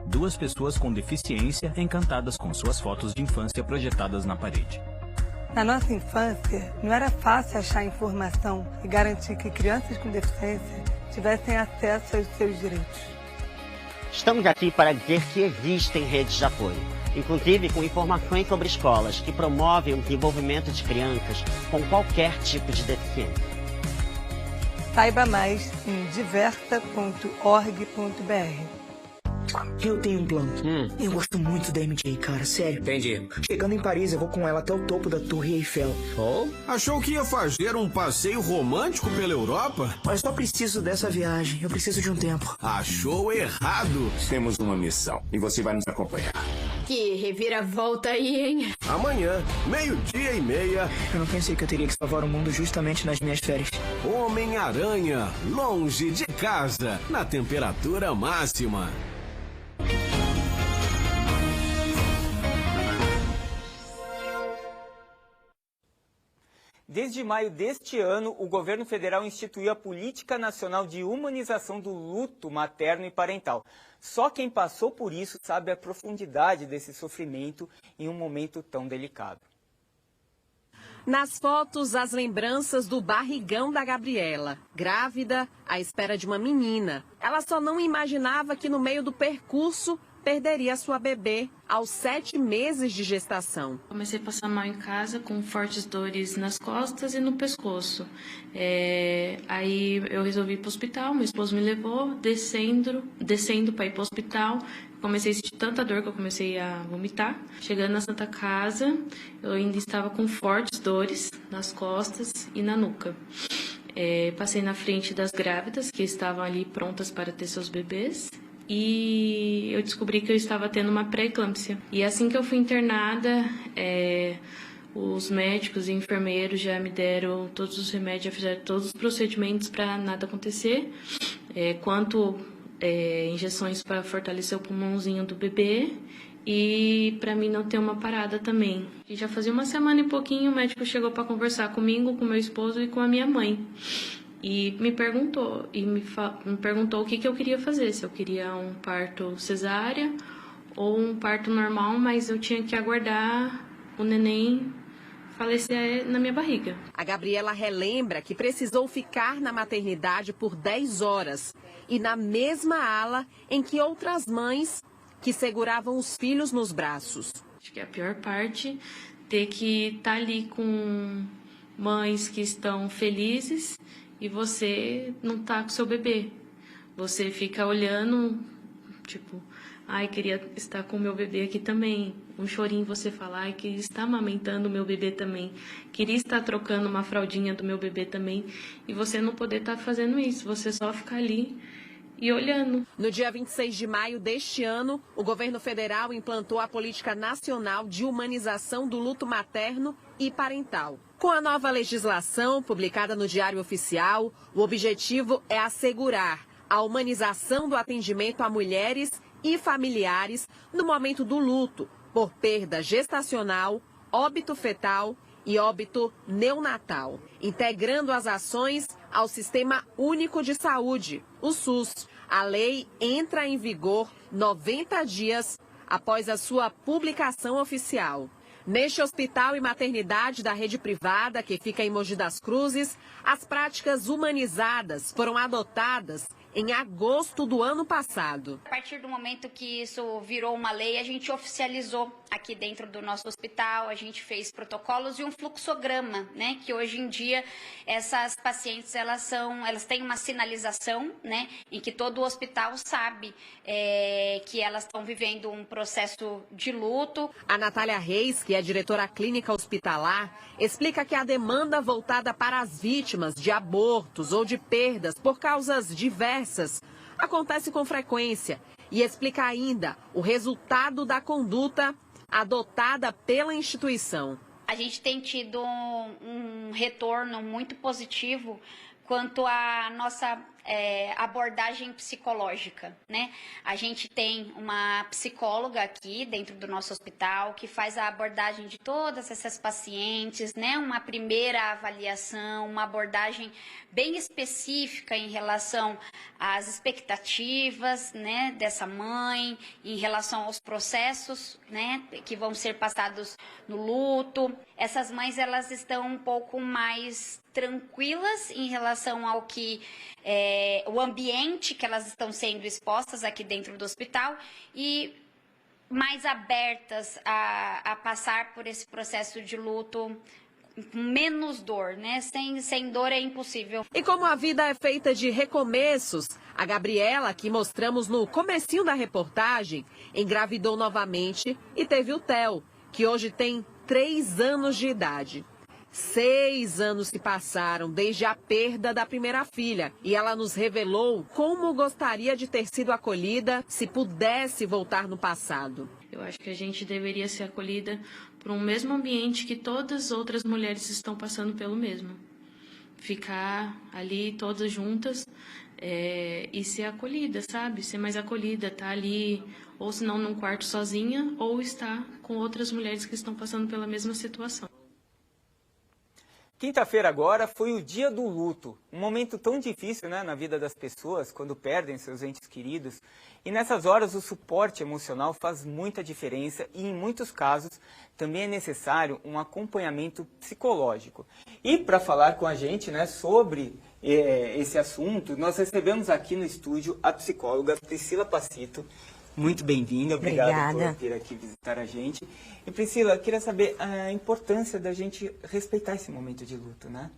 Duas pessoas com deficiência encantadas com suas fotos de infância projetadas na parede. Na nossa infância, não era fácil achar informação e garantir que crianças com deficiência tivessem acesso aos seus direitos. Estamos aqui para dizer que existem redes de apoio, inclusive com informações sobre escolas que promovem o desenvolvimento de crianças com qualquer tipo de deficiência. Saiba mais em diversa.org.br. Eu tenho um plano. Eu gosto muito da MJ, cara, sério. Entendi. Chegando em Paris, eu vou com ela até o topo da Torre Eiffel. Oh? Achou que ia fazer um passeio romântico pela Europa? Mas só preciso dessa viagem. Eu preciso de um tempo. Achou errado. Temos uma missão e você vai nos acompanhar. Que reviravolta aí, hein? Amanhã, 12h30. Eu não pensei que eu teria que salvar o mundo justamente nas minhas férias. Homem-Aranha, longe de casa, na temperatura máxima. Desde maio deste ano, o governo federal instituiu a Política Nacional de Humanização do Luto Materno e Parental. Só quem passou por isso sabe a profundidade desse sofrimento em um momento tão delicado. Nas fotos, as lembranças do barrigão da Gabriela, grávida, à espera de uma menina. Ela só não imaginava que no meio do percurso perderia sua bebê aos 7 meses de gestação. Comecei a passar mal em casa com fortes dores nas costas e no pescoço. Aí eu resolvi ir para o hospital, meu esposo me levou, descendo para ir para o hospital. Comecei a sentir tanta dor que eu comecei a vomitar. Chegando na Santa Casa, eu ainda estava com fortes dores nas costas e na nuca. Passei na frente das grávidas que estavam ali prontas para ter seus bebês. E eu descobri que eu estava tendo uma pré-eclâmpsia. E assim que eu fui internada, os médicos e enfermeiros já me deram todos os remédios, já fizeram todos os procedimentos para nada acontecer. Quanto injeções para fortalecer o pulmãozinho do bebê e para mim não ter uma parada também. E já fazia uma semana e pouquinho, o médico chegou para conversar comigo, com meu esposo e com a minha mãe. E me perguntou o que eu queria fazer, se eu queria um parto cesárea ou um parto normal, mas eu tinha que aguardar o neném falecer na minha barriga. A Gabriela relembra que precisou ficar na maternidade por 10 horas e na mesma ala em que outras mães que seguravam os filhos nos braços. Acho que é a pior parte, ter que estar ali com mães que estão felizes e você não tá com seu bebê. Você fica olhando, tipo, ai, queria estar com o meu bebê aqui também. Um chorinho você falar, ai, queria estar amamentando o meu bebê também. Queria estar trocando uma fraldinha do meu bebê também. E você não poder estar fazendo isso, você só ficar ali e olhando. No dia 26 de maio deste ano, o governo federal implantou a Política Nacional de Humanização do Luto Materno e Parental. Com a nova legislação, publicada no Diário Oficial, o objetivo é assegurar a humanização do atendimento a mulheres e familiares no momento do luto, por perda gestacional, óbito fetal e óbito neonatal, integrando as ações ao Sistema Único de Saúde, o SUS. A lei entra em vigor 90 dias após a sua publicação oficial. Neste hospital e maternidade da rede privada, que fica em Mogi das Cruzes, as práticas humanizadas foram adotadas em agosto do ano passado. A partir do momento que isso virou uma lei, a gente oficializou aqui dentro do nosso hospital, a gente fez protocolos e um fluxograma, né? Que hoje em dia essas pacientes elas têm uma sinalização, né? Em que todo o hospital sabe que elas estão vivendo um processo de luto. A Natália Reis, que é diretora clínica hospitalar, explica que a demanda voltada para as vítimas de abortos ou de perdas por causas diversas acontece com frequência e explica ainda o resultado da conduta adotada pela instituição. A gente tem tido um retorno muito positivo quanto à nossa abordagem psicológica, né? A gente tem uma psicóloga aqui dentro do nosso hospital que faz a abordagem de todas essas pacientes, né? Uma primeira avaliação, uma abordagem bem específica em relação às expectativas, né, dessa mãe, em relação aos processos, né, que vão ser passados no luto. Essas mães, elas estão um pouco mais tranquilas em relação ao que o ambiente que elas estão sendo expostas aqui dentro do hospital e mais abertas a passar por esse processo de luto com menos dor, né? Sem dor é impossível. E como a vida é feita de recomeços, a Gabriela, que mostramos no comecinho da reportagem, engravidou novamente e teve o Theo, que hoje tem 3 anos de idade. 6 anos se passaram desde a perda da primeira filha e ela nos revelou como gostaria de ter sido acolhida se pudesse voltar no passado. Eu acho que a gente deveria ser acolhida por um mesmo ambiente que todas as outras mulheres estão passando pelo mesmo. Ficar ali todas juntas e ser acolhida, sabe? Ser mais acolhida, estar ali, ou se não num quarto sozinha, ou estar com outras mulheres que estão passando pela mesma situação. Quinta-feira agora foi o dia do luto, um momento tão difícil, né, na vida das pessoas, quando perdem seus entes queridos. E nessas horas o suporte emocional faz muita diferença e em muitos casos também é necessário um acompanhamento psicológico. E para falar com a gente, né, sobre esse assunto, nós recebemos aqui no estúdio a psicóloga Priscila Passito. muito bem-vinda. Obrigado Obrigada. por vir aqui visitar a gente. E Priscila, eu queria saber a importância da gente respeitar esse momento de luto, né?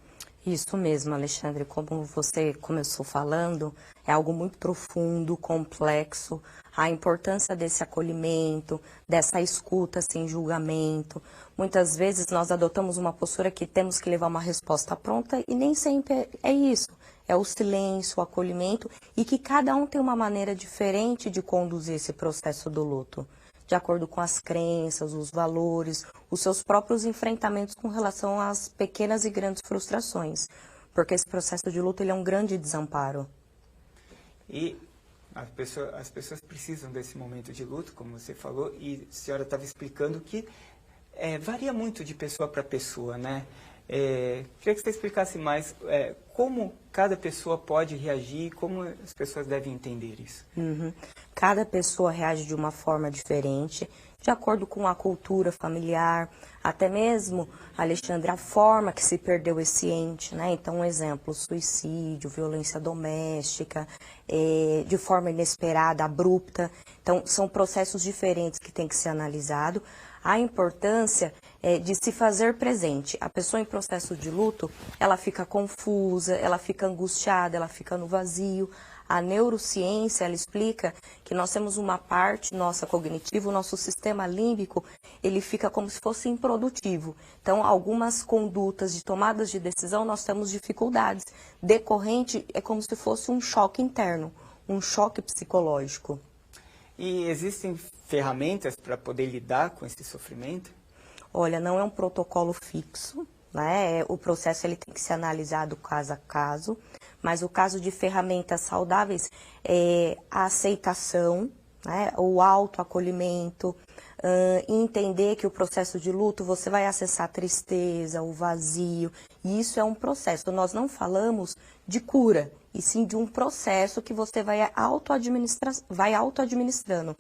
Isso mesmo, Alexandre. Como você começou falando, é algo muito profundo, complexo. A importância desse acolhimento, dessa escuta sem julgamento. Muitas vezes nós adotamos uma postura que temos que levar uma resposta pronta e nem sempre é isso. É o silêncio, o acolhimento e que cada um tem uma maneira diferente de conduzir esse processo do luto, de acordo com as crenças, os valores, os seus próprios enfrentamentos com relação às pequenas e grandes frustrações, porque esse processo de luto ele é um grande desamparo. E as pessoas precisam desse momento de luto, como você falou, e a senhora estava explicando que varia muito de pessoa para pessoa, né? Queria que você explicasse mais como cada pessoa pode reagir, como as pessoas devem entender isso. Cada pessoa reage de uma forma diferente, de acordo com a cultura familiar, até mesmo, Alexandre, a forma que se perdeu esse ente, né? Então, um exemplo, suicídio, violência doméstica, de forma inesperada, abrupta. Então, são processos diferentes que têm que ser analisados. A importância de se fazer presente. A pessoa em processo de luto, ela fica confusa, ela fica angustiada, ela fica no vazio. A neurociência, ela explica que nós temos uma parte nossa cognitiva, o nosso sistema límbico, ele fica como se fosse improdutivo. Então, algumas condutas de tomadas de decisão, nós temos dificuldades. Decorrente é como se fosse um choque interno, um choque psicológico. E existem ferramentas para poder lidar com esse sofrimento? Olha, não é um protocolo fixo, né? O processo ele tem que ser analisado caso a caso, mas o caso de ferramentas saudáveis é a aceitação, né? O autoacolhimento, entender que o processo de luto você vai acessar a tristeza, o vazio, e isso é um processo. Nós não falamos de cura, e sim de um processo que você vai auto-administrando.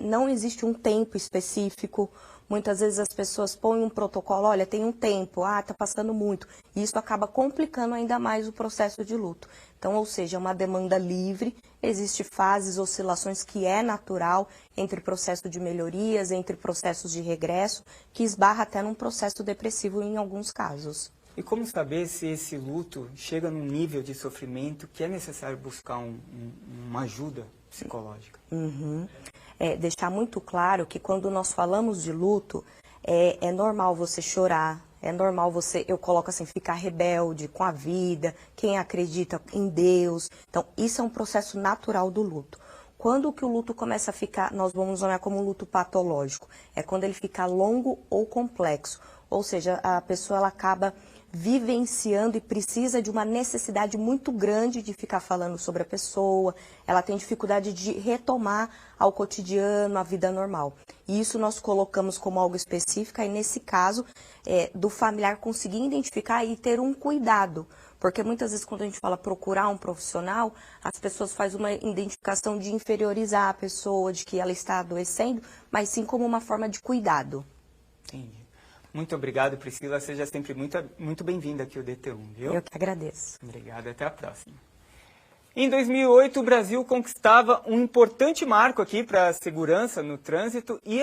Não existe um tempo específico. Muitas vezes as pessoas põem um protocolo, olha, tem um tempo, tá passando muito. E isso acaba complicando ainda mais o processo de luto. Então, ou seja, é uma demanda livre, existe fases, oscilações que é natural entre processo de melhorias, entre processos de regresso, que esbarra até num processo depressivo em alguns casos. E como saber se esse luto chega num nível de sofrimento que é necessário buscar uma ajuda psicológica? Deixar muito claro que quando nós falamos de luto, é normal você chorar, é normal você, eu coloco assim, ficar rebelde com a vida, quem acredita em Deus. Então, isso é um processo natural do luto. Quando que o luto começa a ficar, nós vamos nomear como um luto patológico, é quando ele fica longo ou complexo. Ou seja, a pessoa ela acaba vivenciando e precisa de uma necessidade muito grande de ficar falando sobre a pessoa, ela tem dificuldade de retomar ao cotidiano, a vida normal. E isso nós colocamos como algo específico, e nesse caso, do familiar conseguir identificar e ter um cuidado. Porque muitas vezes quando a gente fala procurar um profissional, as pessoas fazem uma identificação de inferiorizar a pessoa, de que ela está adoecendo, mas sim como uma forma de cuidado. Entendi. Muito obrigado, Priscila. Seja sempre muito bem-vinda aqui ao DT1, viu? Eu que agradeço. Obrigado, até a próxima. Em 2008, o Brasil conquistava um importante marco aqui para a segurança no trânsito e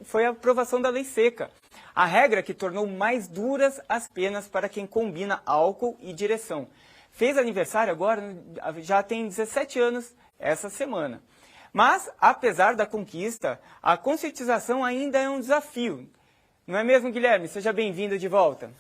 foi a aprovação da Lei Seca. A regra que tornou mais duras as penas para quem combina álcool e direção. Fez aniversário agora, já tem 17 anos essa semana. Mas, apesar da conquista, a conscientização ainda é um desafio. Não é mesmo, Guilherme? Seja bem-vindo de volta.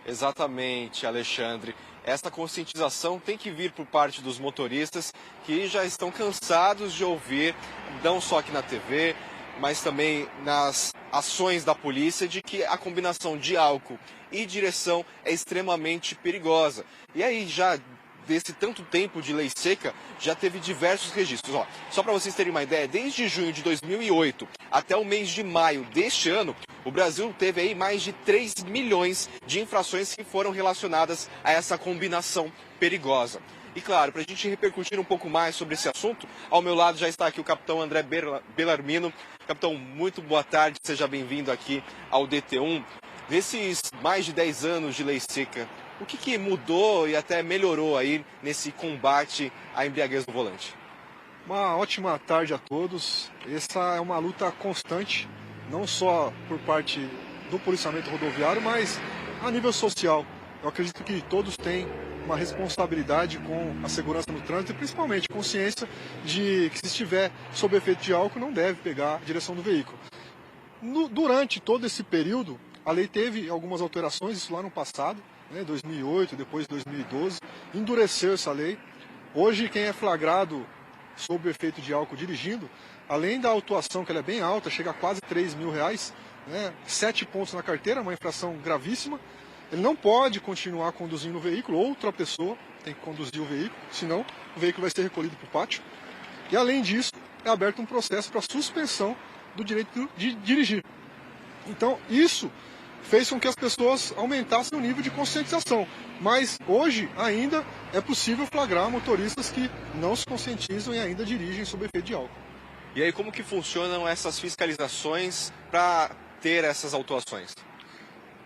Exatamente, Alexandre. Esta conscientização tem que vir por parte dos motoristas que já estão cansados de ouvir, não só aqui na TV, mas também nas ações da polícia, de que a combinação de álcool e direção é extremamente perigosa. E aí, já desse tanto tempo de lei seca, já teve diversos registros. Só para vocês terem uma ideia, desde junho de 2008 até o mês de maio deste ano, o Brasil teve aí mais de 3 milhões de infrações que foram relacionadas a essa combinação perigosa. E claro, para a gente repercutir um pouco mais sobre esse assunto, ao meu lado já está aqui o capitão André Bellarmino. Capitão, muito boa tarde, seja bem-vindo aqui ao DT1. Nesses mais de 10 anos de lei seca, O que mudou e até melhorou aí nesse combate à embriaguez no volante? Uma ótima tarde a todos. Essa é uma luta constante, não só por parte do policiamento rodoviário, mas a nível social. Eu acredito que todos têm uma responsabilidade com a segurança no trânsito e principalmente consciência de que se estiver sob efeito de álcool não deve pegar a direção do veículo. Durante todo esse período, a lei teve algumas alterações, isso lá no passado, 2008, depois 2012, endureceu essa lei. Hoje quem é flagrado sob o efeito de álcool dirigindo, além da autuação, que ela é bem alta, chega a quase R$3.000, 7 pontos na carteira, uma infração gravíssima, ele não pode continuar conduzindo o veículo, outra pessoa tem que conduzir o veículo, senão o veículo vai ser recolhido para o pátio. E além disso, é aberto um processo para suspensão do direito de dirigir. Então, isso fez com que as pessoas aumentassem o nível de conscientização. Mas hoje ainda é possível flagrar motoristas que não se conscientizam e ainda dirigem sob efeito de álcool. E aí, como que funcionam essas fiscalizações para ter essas autuações?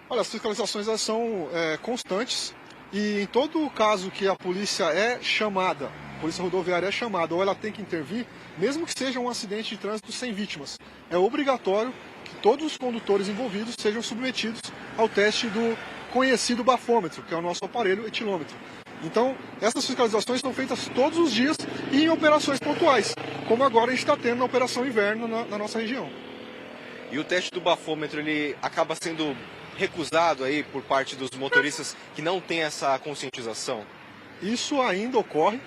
Olha, as fiscalizações elas são constantes e em todo caso que a polícia é chamada, a polícia rodoviária é chamada ou ela tem que intervir, mesmo que seja um acidente de trânsito sem vítimas, é obrigatório que todos os condutores envolvidos sejam submetidos ao teste do conhecido bafômetro, que é o nosso aparelho etilômetro. Então, essas fiscalizações são feitas todos os dias e em operações pontuais, como agora a gente está tendo na Operação Inverno na nossa região. E o teste do bafômetro, ele acaba sendo recusado aí por parte dos motoristas que não têm essa conscientização? Isso ainda ocorre,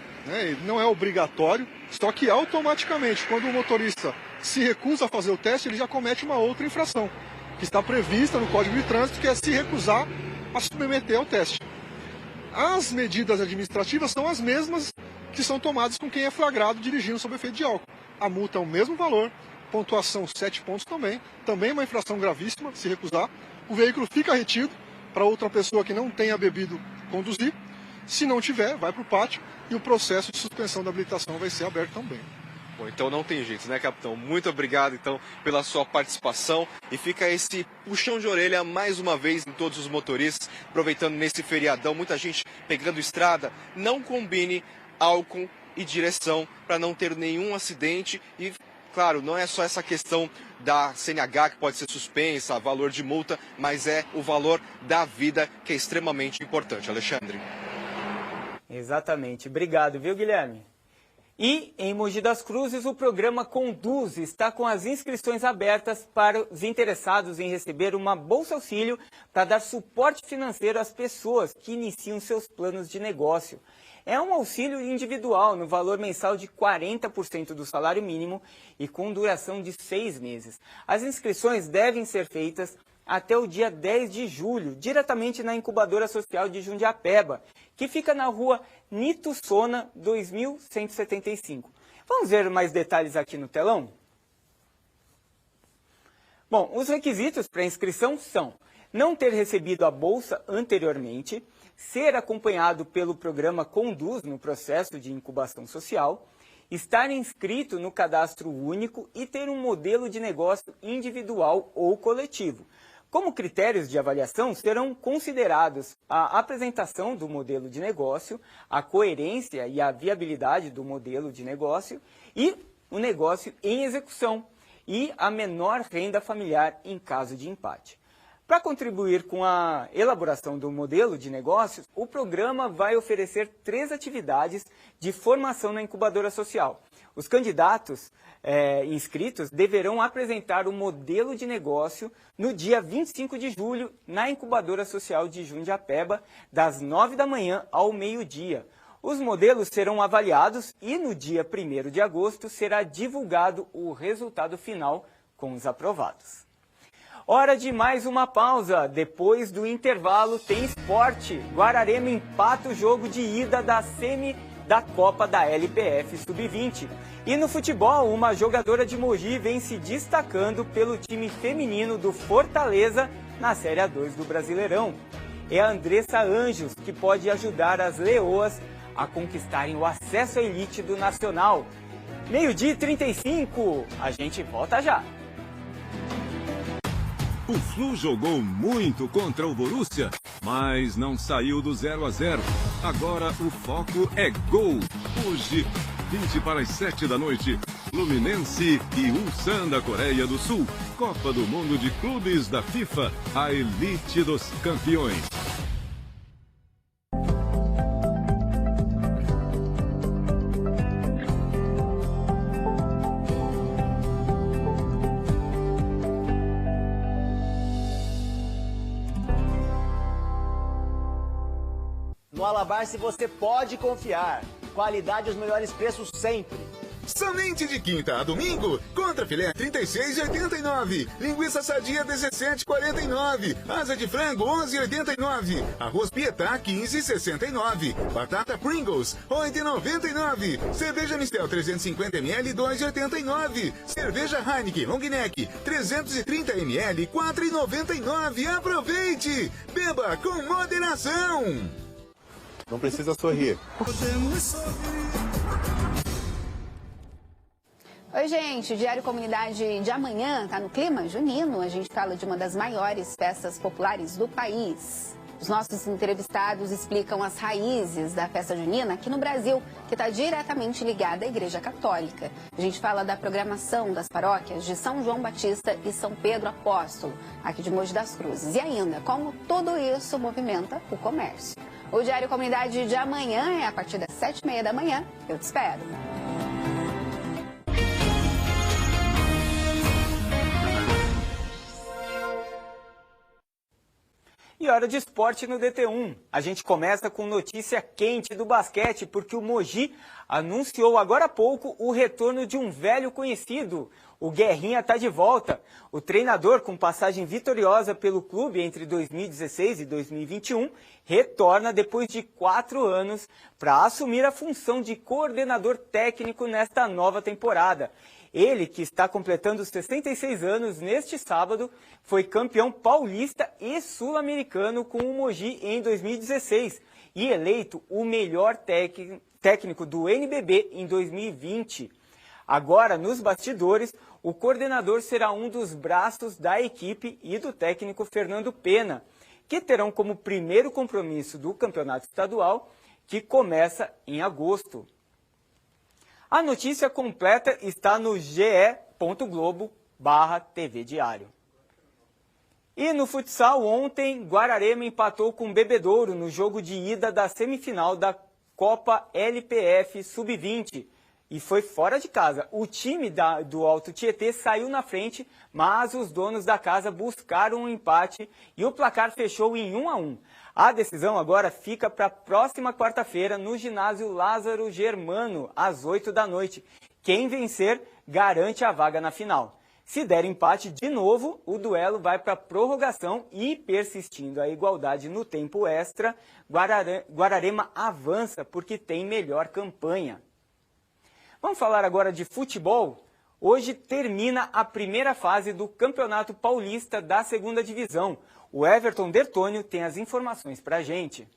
não é obrigatório, só que automaticamente, quando o motorista se recusa a fazer o teste, ele já comete uma outra infração, que está prevista no Código de Trânsito, que é se recusar a submeter ao teste. As medidas administrativas são as mesmas que são tomadas com quem é flagrado dirigindo sob efeito de álcool. A multa é o mesmo valor, pontuação 7 pontos também uma infração gravíssima, se recusar. O veículo fica retido para outra pessoa que não tenha bebido conduzir. Se não tiver, vai para o pátio e o processo de suspensão da habilitação vai ser aberto também. Bom, então não tem jeito, né, capitão? Muito obrigado, então, pela sua participação. E fica esse puxão de orelha mais uma vez em todos os motoristas, aproveitando nesse feriadão, muita gente pegando estrada. Não combine álcool e direção para não ter nenhum acidente e, claro, não é só essa questão da CNH que pode ser suspensa, valor de multa, mas é o valor da vida que é extremamente importante. Alexandre. Exatamente. Obrigado, viu, Guilherme? E em Mogi das Cruzes, o programa Conduz está com as inscrições abertas para os interessados em receber uma Bolsa Auxílio para dar suporte financeiro às pessoas que iniciam seus planos de negócio. É um auxílio individual no valor mensal de 40% do salário mínimo e com duração de 6 meses. As inscrições devem ser feitas até o dia 10 de julho, diretamente na Incubadora Social de Jundiapeba, que fica na rua Nito Sona, 2175. Vamos ver mais detalhes aqui no telão? Bom, os requisitos para inscrição são não ter recebido a bolsa anteriormente, ser acompanhado pelo programa Conduz no processo de incubação social, estar inscrito no cadastro único e ter um modelo de negócio individual ou coletivo. Como critérios de avaliação serão considerados a apresentação do modelo de negócio, a coerência e a viabilidade do modelo de negócio e o negócio em execução e a menor renda familiar em caso de empate. Para contribuir com a elaboração do modelo de negócios, o programa vai oferecer 3 atividades de formação na incubadora social. Os candidatos inscritos deverão apresentar o modelo de negócio no dia 25 de julho na Incubadora Social de Jundiapeba, das 9 da manhã ao meio-dia. Os modelos serão avaliados e no dia 1º de agosto será divulgado o resultado final com os aprovados. Hora de mais uma pausa. Depois do intervalo tem esporte. Guararema empata o jogo de ida da semi da Copa da LPF Sub-20. E no futebol, uma jogadora de Mogi vem se destacando pelo time feminino do Fortaleza na Série A2 do Brasileirão. É a Andressa Anjos, que pode ajudar as Leoas a conquistarem o acesso à elite do Nacional. 12h35, a gente volta já. O Flu jogou muito contra o Borussia? mas não saiu do 0-0. Agora o foco é gol. Hoje, 20 para as 7 da noite, Fluminense e Ulsan da Coreia do Sul. Copa do Mundo de Clubes da FIFA, a elite dos campeões. No Alabarce você pode confiar. Qualidade e os melhores preços sempre. Somente de quinta a domingo, contra filé 36,89, linguiça sadia 17,49, asa de frango 11,89, arroz pietá 15,69, batata Pringles 8,99, cerveja Mistel 350 ml 2,89, cerveja Heineken Long Neck 330 ml 4,99. Aproveite, beba com moderação. Não precisa sorrir. Oi, gente. O Diário Comunidade de amanhã está no clima junino. A gente fala de uma das maiores festas populares do país. Os nossos entrevistados explicam as raízes da festa junina aqui no Brasil, que está diretamente ligada à Igreja Católica. A gente fala da programação das paróquias de São João Batista e São Pedro Apóstolo, aqui de Mogi das Cruzes. E ainda, como tudo isso movimenta o comércio. O Diário Comunidade de amanhã é a partir das 7h30 da manhã. Eu te espero. E hora de esporte no DT1. A gente começa com notícia quente do basquete, porque o Mogi anunciou agora há pouco o retorno de um velho conhecido. O Guerrinha está de volta. O treinador, com passagem vitoriosa pelo clube entre 2016 e 2021, retorna depois de 4 anos para assumir a função de coordenador técnico nesta nova temporada. Ele, que está completando 66 anos neste sábado, foi campeão paulista e sul-americano com o Mogi em 2016 e eleito o melhor técnico do NBB em 2020. Agora, nos bastidores, o coordenador será um dos braços da equipe e do técnico Fernando Pena, que terão como primeiro compromisso do campeonato estadual, que começa em agosto. A notícia completa está no ge.globo/TV Diário. E no futsal, ontem, Guararema empatou com Bebedouro no jogo de ida da semifinal da Copa LPF Sub-20 e foi fora de casa. O time do Alto Tietê saiu na frente, mas os donos da casa buscaram um empate e o placar fechou em 1-1. A decisão agora fica para a próxima quarta-feira no ginásio Lázaro Germano, às 8 da noite. Quem vencer garante a vaga na final. Se der empate de novo, o duelo vai para a prorrogação e, persistindo a igualdade no tempo extra, Guararema avança porque tem melhor campanha. Vamos falar agora de futebol? Hoje termina a primeira fase do Campeonato Paulista da 2ª Divisão. O Everton Dertônio tem as informações para a gente.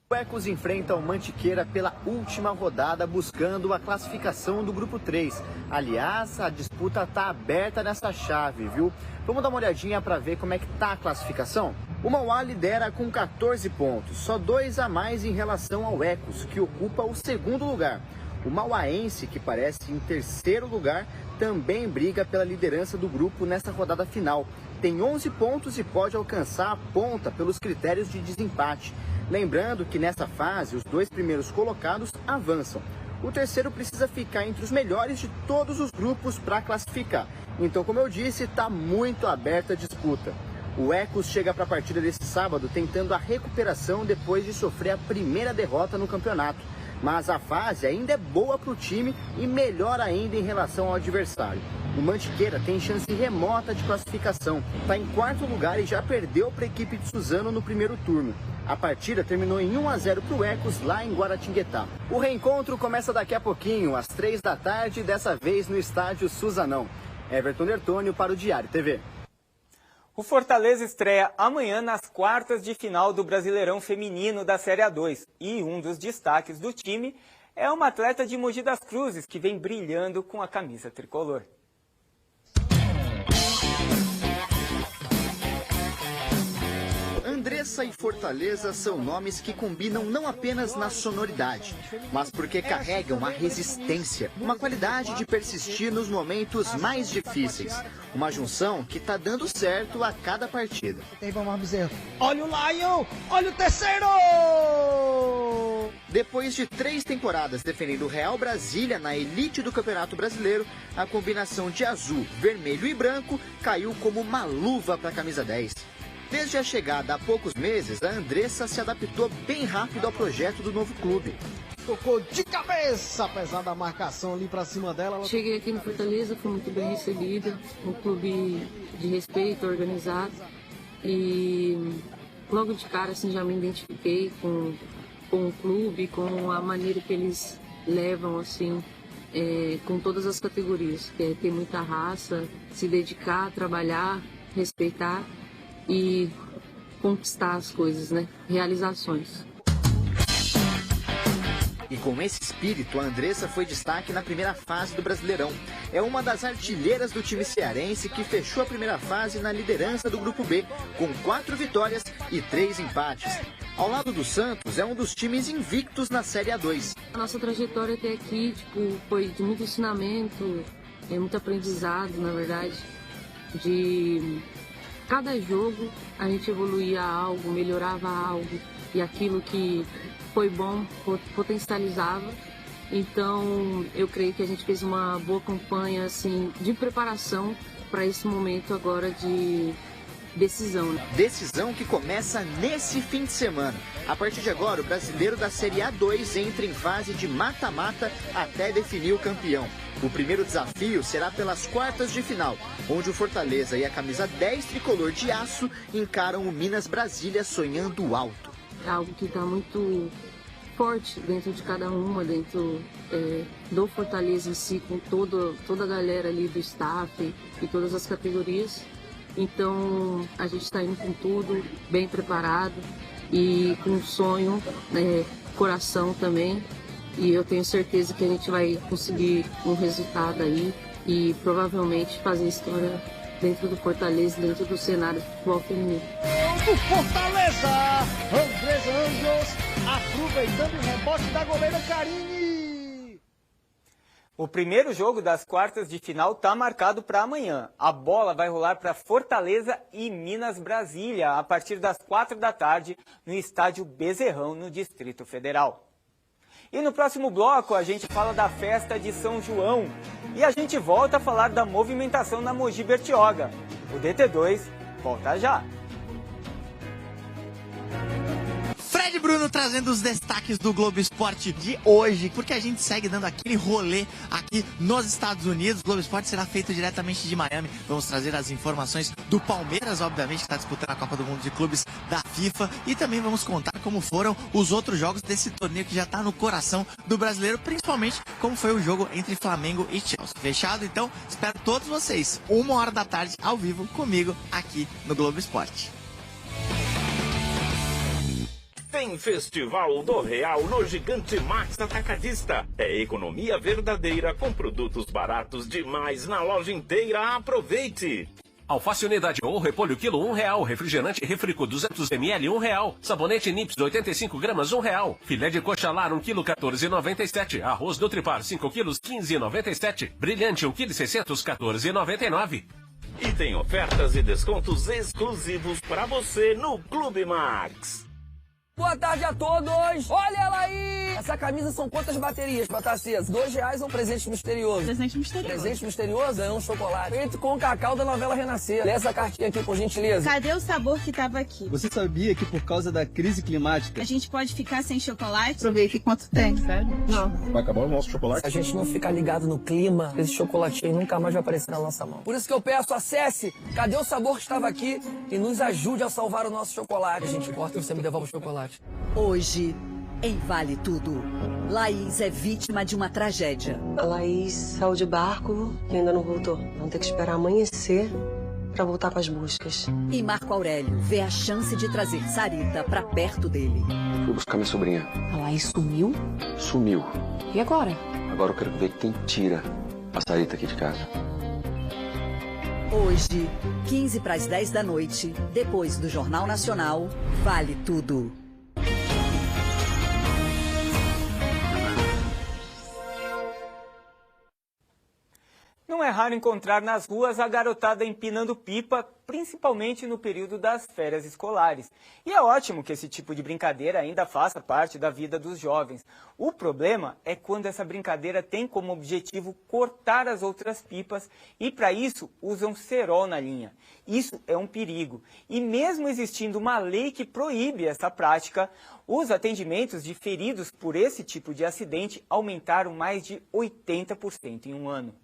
O Ecos enfrenta o Mantiqueira pela última rodada, buscando a classificação do Grupo 3. Aliás, a disputa está aberta nessa chave, viu? Vamos dar uma olhadinha para ver como é que tá a classificação? O Mauá lidera com 14 pontos, só 2 a mais em relação ao Ecos, que ocupa o 2º lugar. O Mauaense, que parece em 3º lugar, também briga pela liderança do grupo nessa rodada final. Tem 11 pontos e pode alcançar a ponta pelos critérios de desempate. Lembrando que nessa fase, os 2 primeiros colocados avançam. O terceiro precisa ficar entre os melhores de todos os grupos para classificar. Então, como eu disse, está muito aberta a disputa. O Ecos chega para a partida desse sábado tentando a recuperação depois de sofrer a primeira derrota no campeonato. Mas a fase ainda é boa para o time e melhor ainda em relação ao adversário. O Mantiqueira tem chance remota de classificação. Está em 4º lugar e já perdeu para a equipe de Suzano no primeiro turno. A partida terminou em 1-0 para o Ecos lá em Guaratinguetá. O reencontro começa daqui a pouquinho, às 3 da tarde, dessa vez no estádio Suzanão. Everton Dertônio para o Diário TV. O Fortaleza estreia amanhã nas quartas de final do Brasileirão Feminino da Série A2. E um dos destaques do time é uma atleta de Mogi das Cruzes, que vem brilhando com a camisa tricolor. Andressa e Fortaleza são nomes que combinam não apenas na sonoridade, mas porque carregam a resistência, uma qualidade de persistir nos momentos mais difíceis. Uma junção que tá dando certo a cada partida. Olha o Lion! Olha o terceiro! Depois de 3 temporadas defendendo o Real Brasília na elite do Campeonato Brasileiro, a combinação de azul, vermelho e branco caiu como uma luva para a camisa 10. Desde a chegada há poucos meses, a Andressa se adaptou bem rápido ao projeto do novo clube. Tocou de cabeça, apesar da marcação ali pra cima dela. Cheguei aqui no Fortaleza, fui muito bem recebida, um clube de respeito, organizado. E logo de cara assim, já me identifiquei com o clube, com a maneira que eles levam assim, com todas as categorias. Que é ter muita raça, se dedicar, trabalhar, respeitar e conquistar as coisas, né? Realizações. E com esse espírito, a Andressa foi destaque na primeira fase do Brasileirão. É uma das artilheiras do time cearense que fechou a primeira fase na liderança do Grupo B, com 4 vitórias e 3 empates. Ao lado do Santos, é um dos times invictos na Série A2. A nossa trajetória até aqui foi de muito ensinamento, muito aprendizado, na verdade. De cada jogo a gente evoluía algo, melhorava algo, e aquilo que foi bom, potencializava. Então, eu creio que a gente fez uma boa campanha assim, de preparação para esse momento agora de decisão. Decisão que começa nesse fim de semana. A partir de agora, o brasileiro da Série A2 entra em fase de mata-mata até definir o campeão. O primeiro desafio será pelas quartas de final, onde o Fortaleza e a camisa 10 tricolor de aço encaram o Minas Brasília sonhando alto. É algo que está muito forte dentro de cada uma, dentro do Fortaleza em si, com toda a galera ali do staff e todas as categorias. Então a gente está indo com tudo, bem preparado e com sonho, coração também. E eu tenho certeza que a gente vai conseguir um resultado aí e provavelmente fazer história dentro do Fortaleza, dentro do cenário do futebol feminino. O Fortaleza, Andressa Anjos, aproveitando o rebote da goleira Karine. O primeiro jogo das quartas de final está marcado para amanhã. A bola vai rolar para Fortaleza e Minas Brasília, a partir das 4 da tarde, no estádio Bezerrão, no Distrito Federal. E no próximo bloco a gente fala da festa de São João. E a gente volta a falar da movimentação na Mogi Bertioga. O DT2 volta já. Fred Bruno trazendo os destaques do Globo Esporte de hoje, porque a gente segue dando aquele rolê aqui nos Estados Unidos. O Globo Esporte será feito diretamente de Miami. Vamos trazer as informações do Palmeiras, obviamente, que está disputando a Copa do Mundo de Clubes da FIFA. E também vamos contar como foram os outros jogos desse torneio que já está no coração do brasileiro, principalmente como foi o jogo entre Flamengo e Chelsea. Fechado? Então, espero todos vocês, 1h da tarde, ao vivo, comigo, aqui no Globo Esporte. Tem Festival do Real no Gigante Max Atacadista. É economia verdadeira com produtos baratos demais na loja inteira. Aproveite! Alface unidade ou repolho quilo R$1, refrigerante Refrico 200 ml R$1, sabonete Nips 85 gramas R$1, filé de coxa lar 1 kg 14,97, arroz Nutripar 5 kg 15,97, brilhante 1 kg 600 14,99. E tem ofertas e descontos exclusivos para você no Clube Max. Boa tarde a todos! Olha ela aí! Essa camisa são quantas baterias pra estar acesa? R$2 ou um presente misterioso? Presente misterioso. Presente misterioso? Ganhou um chocolate. Feito com o cacau da novela Renascer. Lê essa cartinha aqui, por gentileza. Cadê o sabor que tava aqui? Você sabia que por causa da crise climática... a gente pode ficar sem chocolate? Aproveite quanto tem. Sério? Não. Vai acabar o nosso chocolate? Se a gente não ficar ligado no clima, esse chocolatinho nunca mais vai aparecer na nossa mão. Por isso que eu peço, acesse Cadê o Sabor que estava aqui e nos ajude a salvar o nosso chocolate. A gente corta e você me devolve o chocolate. Hoje, em Vale Tudo, Laís é vítima de uma tragédia. A Laís saiu de barco e ainda não voltou. Vão ter que esperar amanhecer para voltar com as buscas. E Marco Aurélio vê a chance de trazer Sarita para perto dele. Fui buscar minha sobrinha. A Laís sumiu? Sumiu. E agora? Agora eu quero ver quem tira a Sarita aqui de casa. Hoje, 15 para as 10 da noite, depois do Jornal Nacional, Vale Tudo. Não é raro encontrar nas ruas a garotada empinando pipa, principalmente no período das férias escolares. E é ótimo que esse tipo de brincadeira ainda faça parte da vida dos jovens. O problema é quando essa brincadeira tem como objetivo cortar as outras pipas e, para isso, usam cerol na linha. Isso é um perigo. E mesmo existindo uma lei que proíbe essa prática, os atendimentos de feridos por esse tipo de acidente aumentaram mais de 80% em um ano.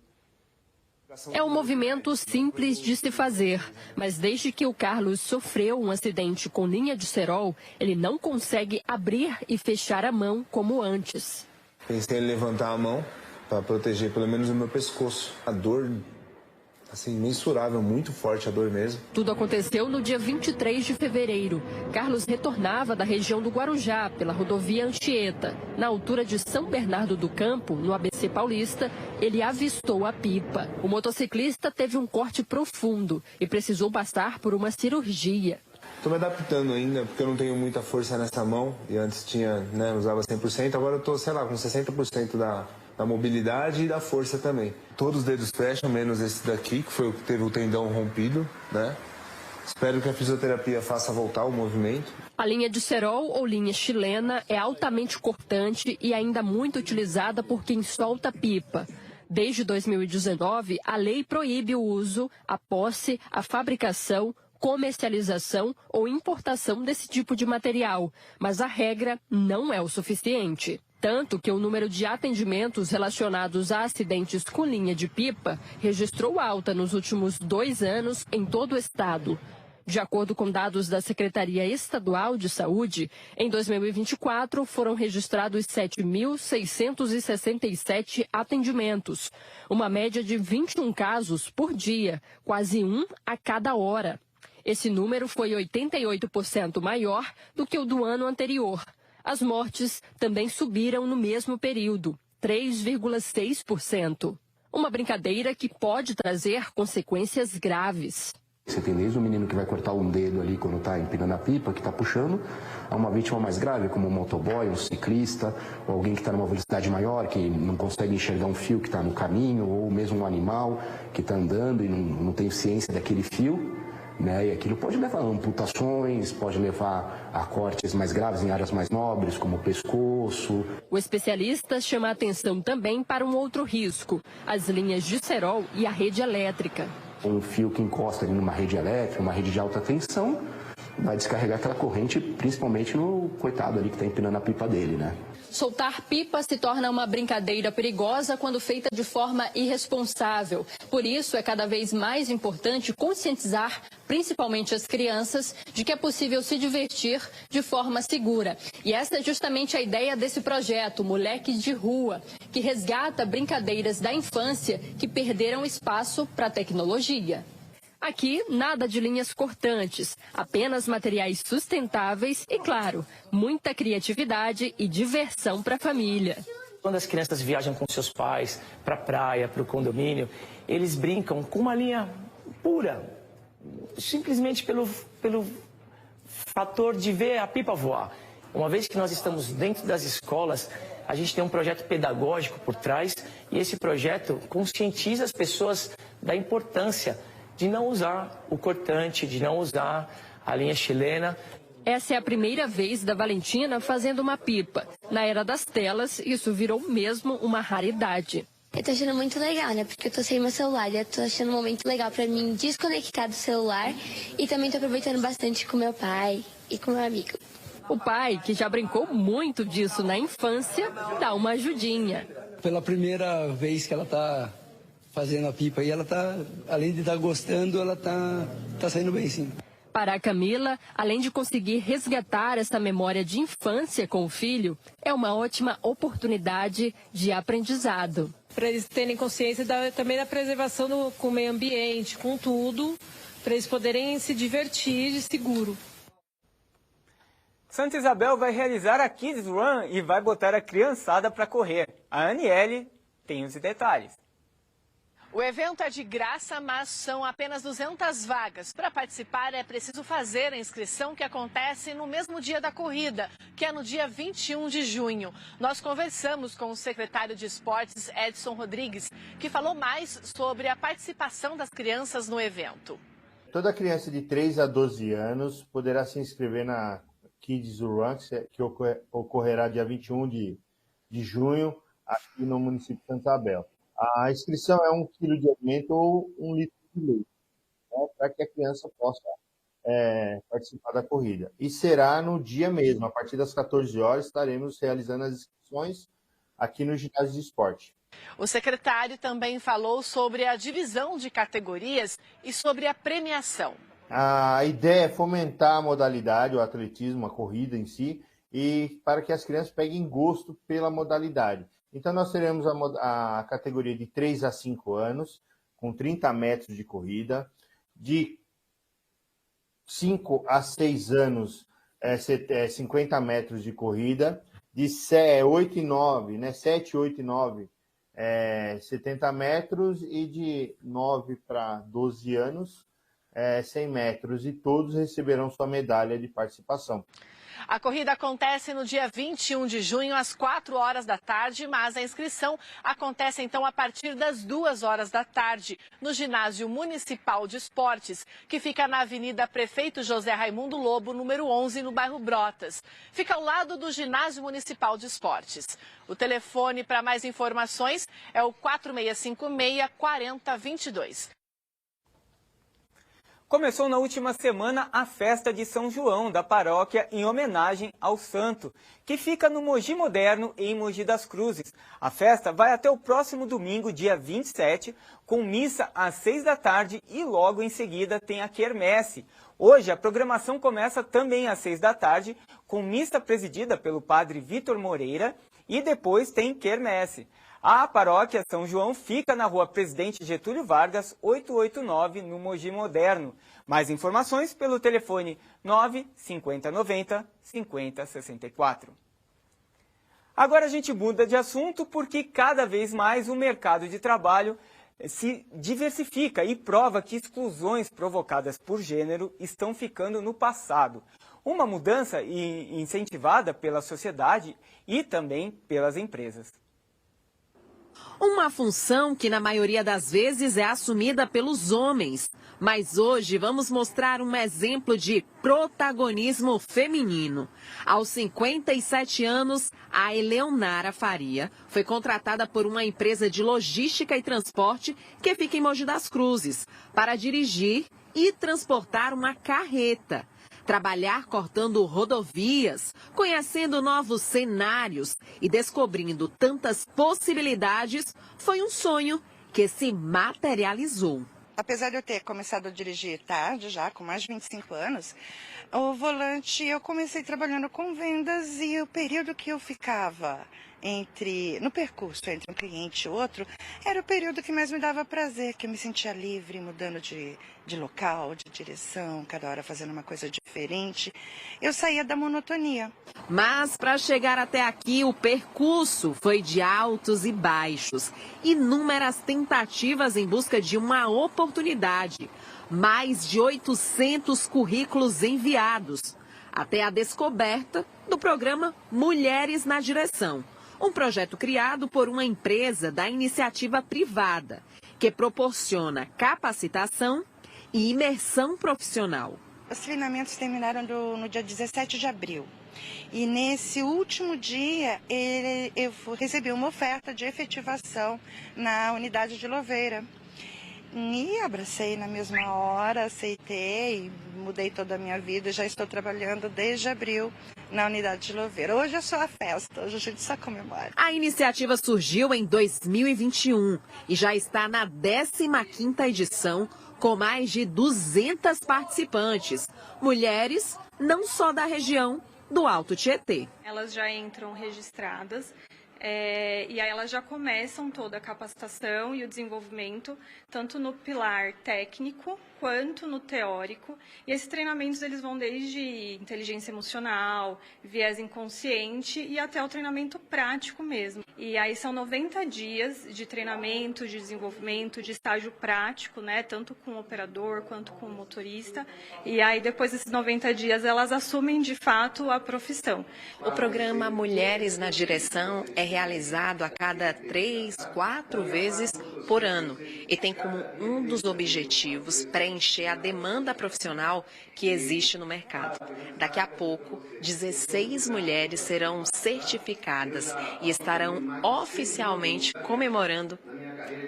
É um movimento simples de se fazer, mas desde que o Carlos sofreu um acidente com linha de cerol, ele não consegue abrir e fechar a mão como antes. Pensei em levantar a mão para proteger pelo menos o meu pescoço. A dor, assim, mensurável, muito forte a dor mesmo. Tudo aconteceu no dia 23 de fevereiro. Carlos retornava da região do Guarujá, pela rodovia Anchieta. Na altura de São Bernardo do Campo, no ABC Paulista, ele avistou a pipa. O motociclista teve um corte profundo e precisou passar por uma cirurgia. Estou me adaptando ainda, porque eu não tenho muita força nessa mão. E antes tinha, né, usava 100%, agora eu estou, sei lá, com 60% da mobilidade e da força também. Todos os dedos fecham, menos esse daqui, que foi o que teve o tendão rompido, né? Espero que a fisioterapia faça voltar o movimento. A linha de cerol ou linha chilena é altamente cortante e ainda muito utilizada por quem solta pipa. Desde 2019, a lei proíbe o uso, a posse, a fabricação, comercialização ou importação desse tipo de material, mas a regra não é o suficiente. Tanto que o número de atendimentos relacionados a acidentes com linha de pipa registrou alta nos últimos 2 anos em todo o estado. De acordo com dados da Secretaria Estadual de Saúde, em 2024 foram registrados 7.667 atendimentos, uma média de 21 casos por dia, quase 1 a cada hora. Esse número foi 88% maior do que o do ano anterior. As mortes também subiram no mesmo período, 3,6%. Uma brincadeira que pode trazer consequências graves. Você tem desde o menino que vai cortar um dedo ali quando está empinando a pipa, que está puxando, a uma vítima mais grave, como um motoboy, um ciclista, ou alguém que está numa velocidade maior, que não consegue enxergar um fio que está no caminho, ou mesmo um animal que está andando e não tem ciência daquele fio. Né? E aquilo pode levar a amputações, pode levar a cortes mais graves em áreas mais nobres, como o pescoço. O especialista chama a atenção também para um outro risco, as linhas de cerol e a rede elétrica. Um fio que encosta ali numa rede elétrica, uma rede de alta tensão, vai descarregar aquela corrente, principalmente no coitado ali que está empinando a pipa dele, né? Soltar pipa se torna uma brincadeira perigosa quando feita de forma irresponsável. Por isso, é cada vez mais importante conscientizar, principalmente as crianças, de que é possível se divertir de forma segura. E essa é justamente a ideia desse projeto, Moleques de Rua, que resgata brincadeiras da infância que perderam espaço para a tecnologia. Aqui, nada de linhas cortantes, apenas materiais sustentáveis e, claro, muita criatividade e diversão para a família. Quando as crianças viajam com seus pais para a praia, para o condomínio, eles brincam com uma linha pura, simplesmente pelo fator de ver a pipa voar. Uma vez que nós estamos dentro das escolas, a gente tem um projeto pedagógico por trás e esse projeto conscientiza as pessoas da importância de não usar o cortante, de não usar a linha chilena. Essa é a primeira vez da Valentina fazendo uma pipa. Na era das telas, isso virou mesmo uma raridade. Eu tô achando muito legal, né? Porque eu tô sem meu celular. Eu tô achando um momento legal pra mim desconectar do celular. E também tô aproveitando bastante com meu pai e com meu amigo. O pai, que já brincou muito disso na infância, dá uma ajudinha. Pela primeira vez que ela tá fazendo a pipa e ela tá, além de estar gostando, ela tá saindo bem, sim. Para a Camila, além de conseguir resgatar essa memória de infância com o filho, é uma ótima oportunidade de aprendizado. Para eles terem consciência também da preservação com o meio ambiente, com tudo, para eles poderem se divertir de seguro. Santa Isabel vai realizar a Kids Run e vai botar a criançada para correr. A Aniele tem os detalhes. O evento é de graça, mas são apenas 200 vagas. Para participar é preciso fazer a inscrição, que acontece no mesmo dia da corrida, que é no dia 21 de junho. Nós conversamos com o secretário de Esportes, Edson Rodrigues, que falou mais sobre a participação das crianças no evento. Toda criança de 3 a 12 anos poderá se inscrever na Kids Run, que ocorrerá dia 21 de junho, aqui no município de Santa Isabel. A inscrição é 1 quilo de alimento ou 1 litro de leite, né, para que a criança possa participar da corrida. E será no dia mesmo, a partir das 14 horas, estaremos realizando as inscrições aqui no ginásio de esporte. O secretário também falou sobre a divisão de categorias e sobre a premiação. A ideia é fomentar a modalidade, o atletismo, a corrida em si, e para que as crianças peguem gosto pela modalidade. Então, nós teremos a categoria de 3 a 5 anos, com 30 metros de corrida. De 5 a 6 anos, 50 metros de corrida. De 8 e 9, né? 7, 8 e 9, 70 metros. E de 9 para 12 anos, 100 metros. E todos receberão sua medalha de participação. A corrida acontece no dia 21 de junho, às 4 horas da tarde, mas a inscrição acontece então a partir das 2 horas da tarde, no Ginásio Municipal de Esportes, que fica na Avenida Prefeito José Raimundo Lobo, número 11, no bairro Brotas. Fica ao lado do Ginásio Municipal de Esportes. O telefone para mais informações é o 4656-4022. Começou na última semana a festa de São João da paróquia em homenagem ao santo, que fica no Mogi Moderno em Mogi das Cruzes. A festa vai até o próximo domingo, dia 27, com missa às 6 da tarde e logo em seguida tem a quermesse. Hoje a programação começa também às 6 da tarde, com missa presidida pelo padre Vitor Moreira e depois tem quermesse. A paróquia São João fica na rua Presidente Getúlio Vargas, 889, no Mogi Moderno. Mais informações pelo telefone 95090 5064. Agora a gente muda de assunto porque cada vez mais o mercado de trabalho se diversifica e prova que exclusões provocadas por gênero estão ficando no passado. Uma mudança incentivada pela sociedade e também pelas empresas. Uma função que na maioria das vezes é assumida pelos homens. Mas hoje vamos mostrar um exemplo de protagonismo feminino. Aos 57 anos, a Eleonara Faria foi contratada por uma empresa de logística e transporte que fica em Mogi das Cruzes para dirigir e transportar uma carreta. Trabalhar cortando rodovias, conhecendo novos cenários e descobrindo tantas possibilidades foi um sonho que se materializou. Apesar de eu ter começado a dirigir tarde, já com mais de 25 anos, o volante eu comecei trabalhando com vendas e o período que eu ficava no percurso entre um cliente e outro, era o período que mais me dava prazer, que eu me sentia livre, mudando de local, de direção, cada hora fazendo uma coisa diferente. Eu saía da monotonia. Mas para chegar até aqui, o percurso foi de altos e baixos. Inúmeras tentativas em busca de uma oportunidade. Mais de 800 currículos enviados. Até a descoberta do programa Mulheres na Direção. Um projeto criado por uma empresa da iniciativa privada, que proporciona capacitação e imersão profissional. Os treinamentos terminaram no dia 17 de abril. E nesse último dia, eu recebi uma oferta de efetivação na unidade de Louveira. E abracei na mesma hora, aceitei, mudei toda a minha vida, já estou trabalhando desde abril na unidade de Louveira. Hoje é só a festa, hoje a gente só comemora. A iniciativa surgiu em 2021 e já está na 15ª edição, com mais de 200 participantes, mulheres não só da região do Alto Tietê. Elas já entram registradas. E aí elas já começam toda a capacitação e o desenvolvimento, tanto no pilar técnico quanto no teórico. E esses treinamentos eles vão desde inteligência emocional, viés inconsciente e até o treinamento prático mesmo. E aí são 90 dias de treinamento, de desenvolvimento, de estágio prático, né, tanto com o operador quanto com o motorista. E aí depois desses 90 dias elas assumem de fato a profissão. O programa Mulheres na Direção é realizado a cada 3, 4 vezes por ano e tem como um dos objetivos preencher a demanda profissional que existe no mercado. Daqui a pouco, 16 mulheres serão certificadas e estarão oficialmente comemorando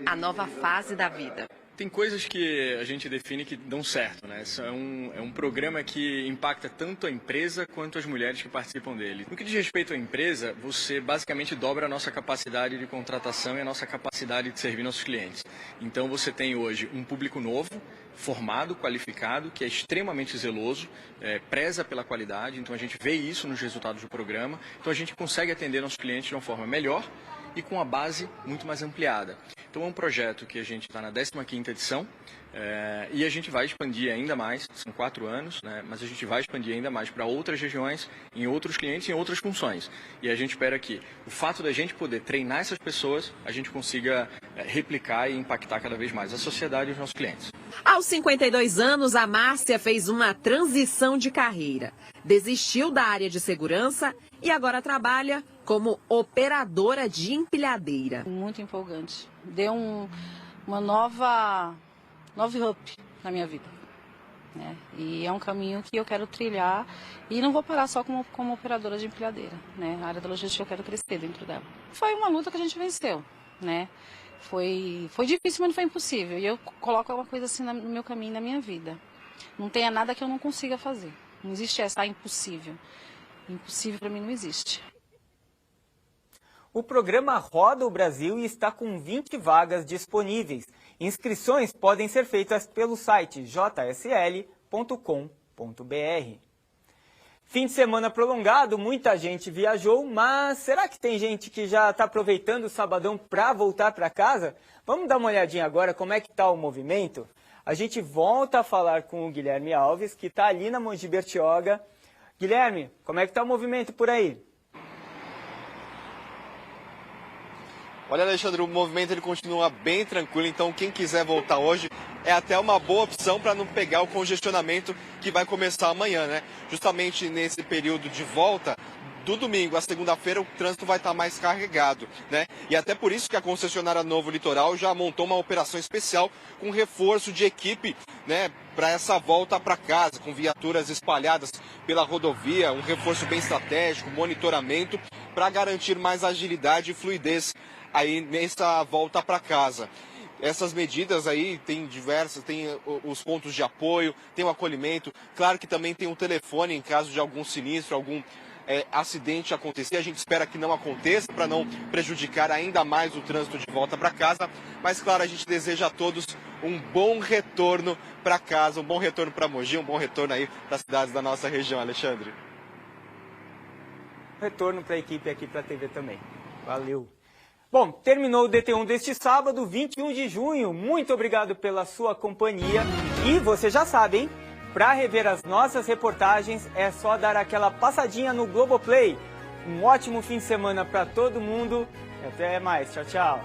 a nova fase da vida. Tem coisas que a gente define que dão certo, né? Isso é um programa que impacta tanto a empresa quanto as mulheres que participam dele. No que diz respeito à empresa, você basicamente dobra a nossa capacidade de contratação e a nossa capacidade de servir nossos clientes. Então você tem hoje um público novo, formado, qualificado, que é extremamente zeloso, preza pela qualidade, então a gente vê isso nos resultados do programa, então a gente consegue atender nossos clientes de uma forma melhor e com a base muito mais ampliada. Então é um projeto que a gente está na 15ª edição e a gente vai expandir ainda mais, são 4 anos, né, mas a gente vai expandir ainda mais para outras regiões, em outros clientes, em outras funções. E a gente espera que o fato da gente poder treinar essas pessoas, a gente consiga replicar e impactar cada vez mais a sociedade e os nossos clientes. Aos 52 anos, a Márcia fez uma transição de carreira. Desistiu da área de segurança e agora trabalha como operadora de empilhadeira. Muito empolgante. Deu uma nova up na minha vida, né? E é um caminho que eu quero trilhar e não vou parar só como operadora de empilhadeira, né? A área da logística eu quero crescer dentro dela. Foi uma luta que a gente venceu, né? Foi difícil, mas não foi impossível. E eu coloco uma coisa assim no meu caminho, na minha vida. Não tenha nada que eu não consiga fazer. Não existe essa impossível. Impossível para mim não existe. O programa roda o Brasil e está com 20 vagas disponíveis. Inscrições podem ser feitas pelo site jsl.com.br. Fim de semana prolongado, muita gente viajou, mas será que tem gente que já está aproveitando o sabadão para voltar para casa? Vamos dar uma olhadinha agora como é que está o movimento? A gente volta a falar com o Guilherme Alves, que está ali na Mogi Bertioga. Guilherme, como é que está o movimento por aí? Olha, Alexandre, o movimento ele continua bem tranquilo, então quem quiser voltar hoje é até uma boa opção para não pegar o congestionamento que vai começar amanhã, né? Justamente nesse período de volta, do domingo à segunda-feira o trânsito vai estar mais carregado, né? E até por isso que a concessionária Novo Litoral já montou uma operação especial com reforço de equipe, né, para essa volta para casa, com viaturas espalhadas pela rodovia, um reforço bem estratégico, monitoramento para garantir mais agilidade e fluidez aí nessa volta para casa. Essas medidas aí tem diversas, tem os pontos de apoio, tem o acolhimento, claro que também tem um telefone em caso de algum sinistro, algum acidente acontecer. A gente espera que não aconteça para não prejudicar ainda mais o trânsito de volta para casa, mas claro, a gente deseja a todos um bom retorno para casa, um bom retorno para Mogi, um bom retorno aí para as cidades da nossa região, Alexandre. Retorno para a equipe aqui para a TV também. Valeu! Bom, terminou o DT1 deste sábado, 21 de junho. Muito obrigado pela sua companhia. E você já sabe, hein? Para rever as nossas reportagens, é só dar aquela passadinha no Globoplay. Um ótimo fim de semana para todo mundo. E até mais. Tchau, tchau.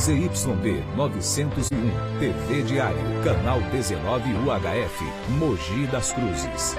ZYB 901, TV Diário, Canal 19 UHF, Mogi das Cruzes.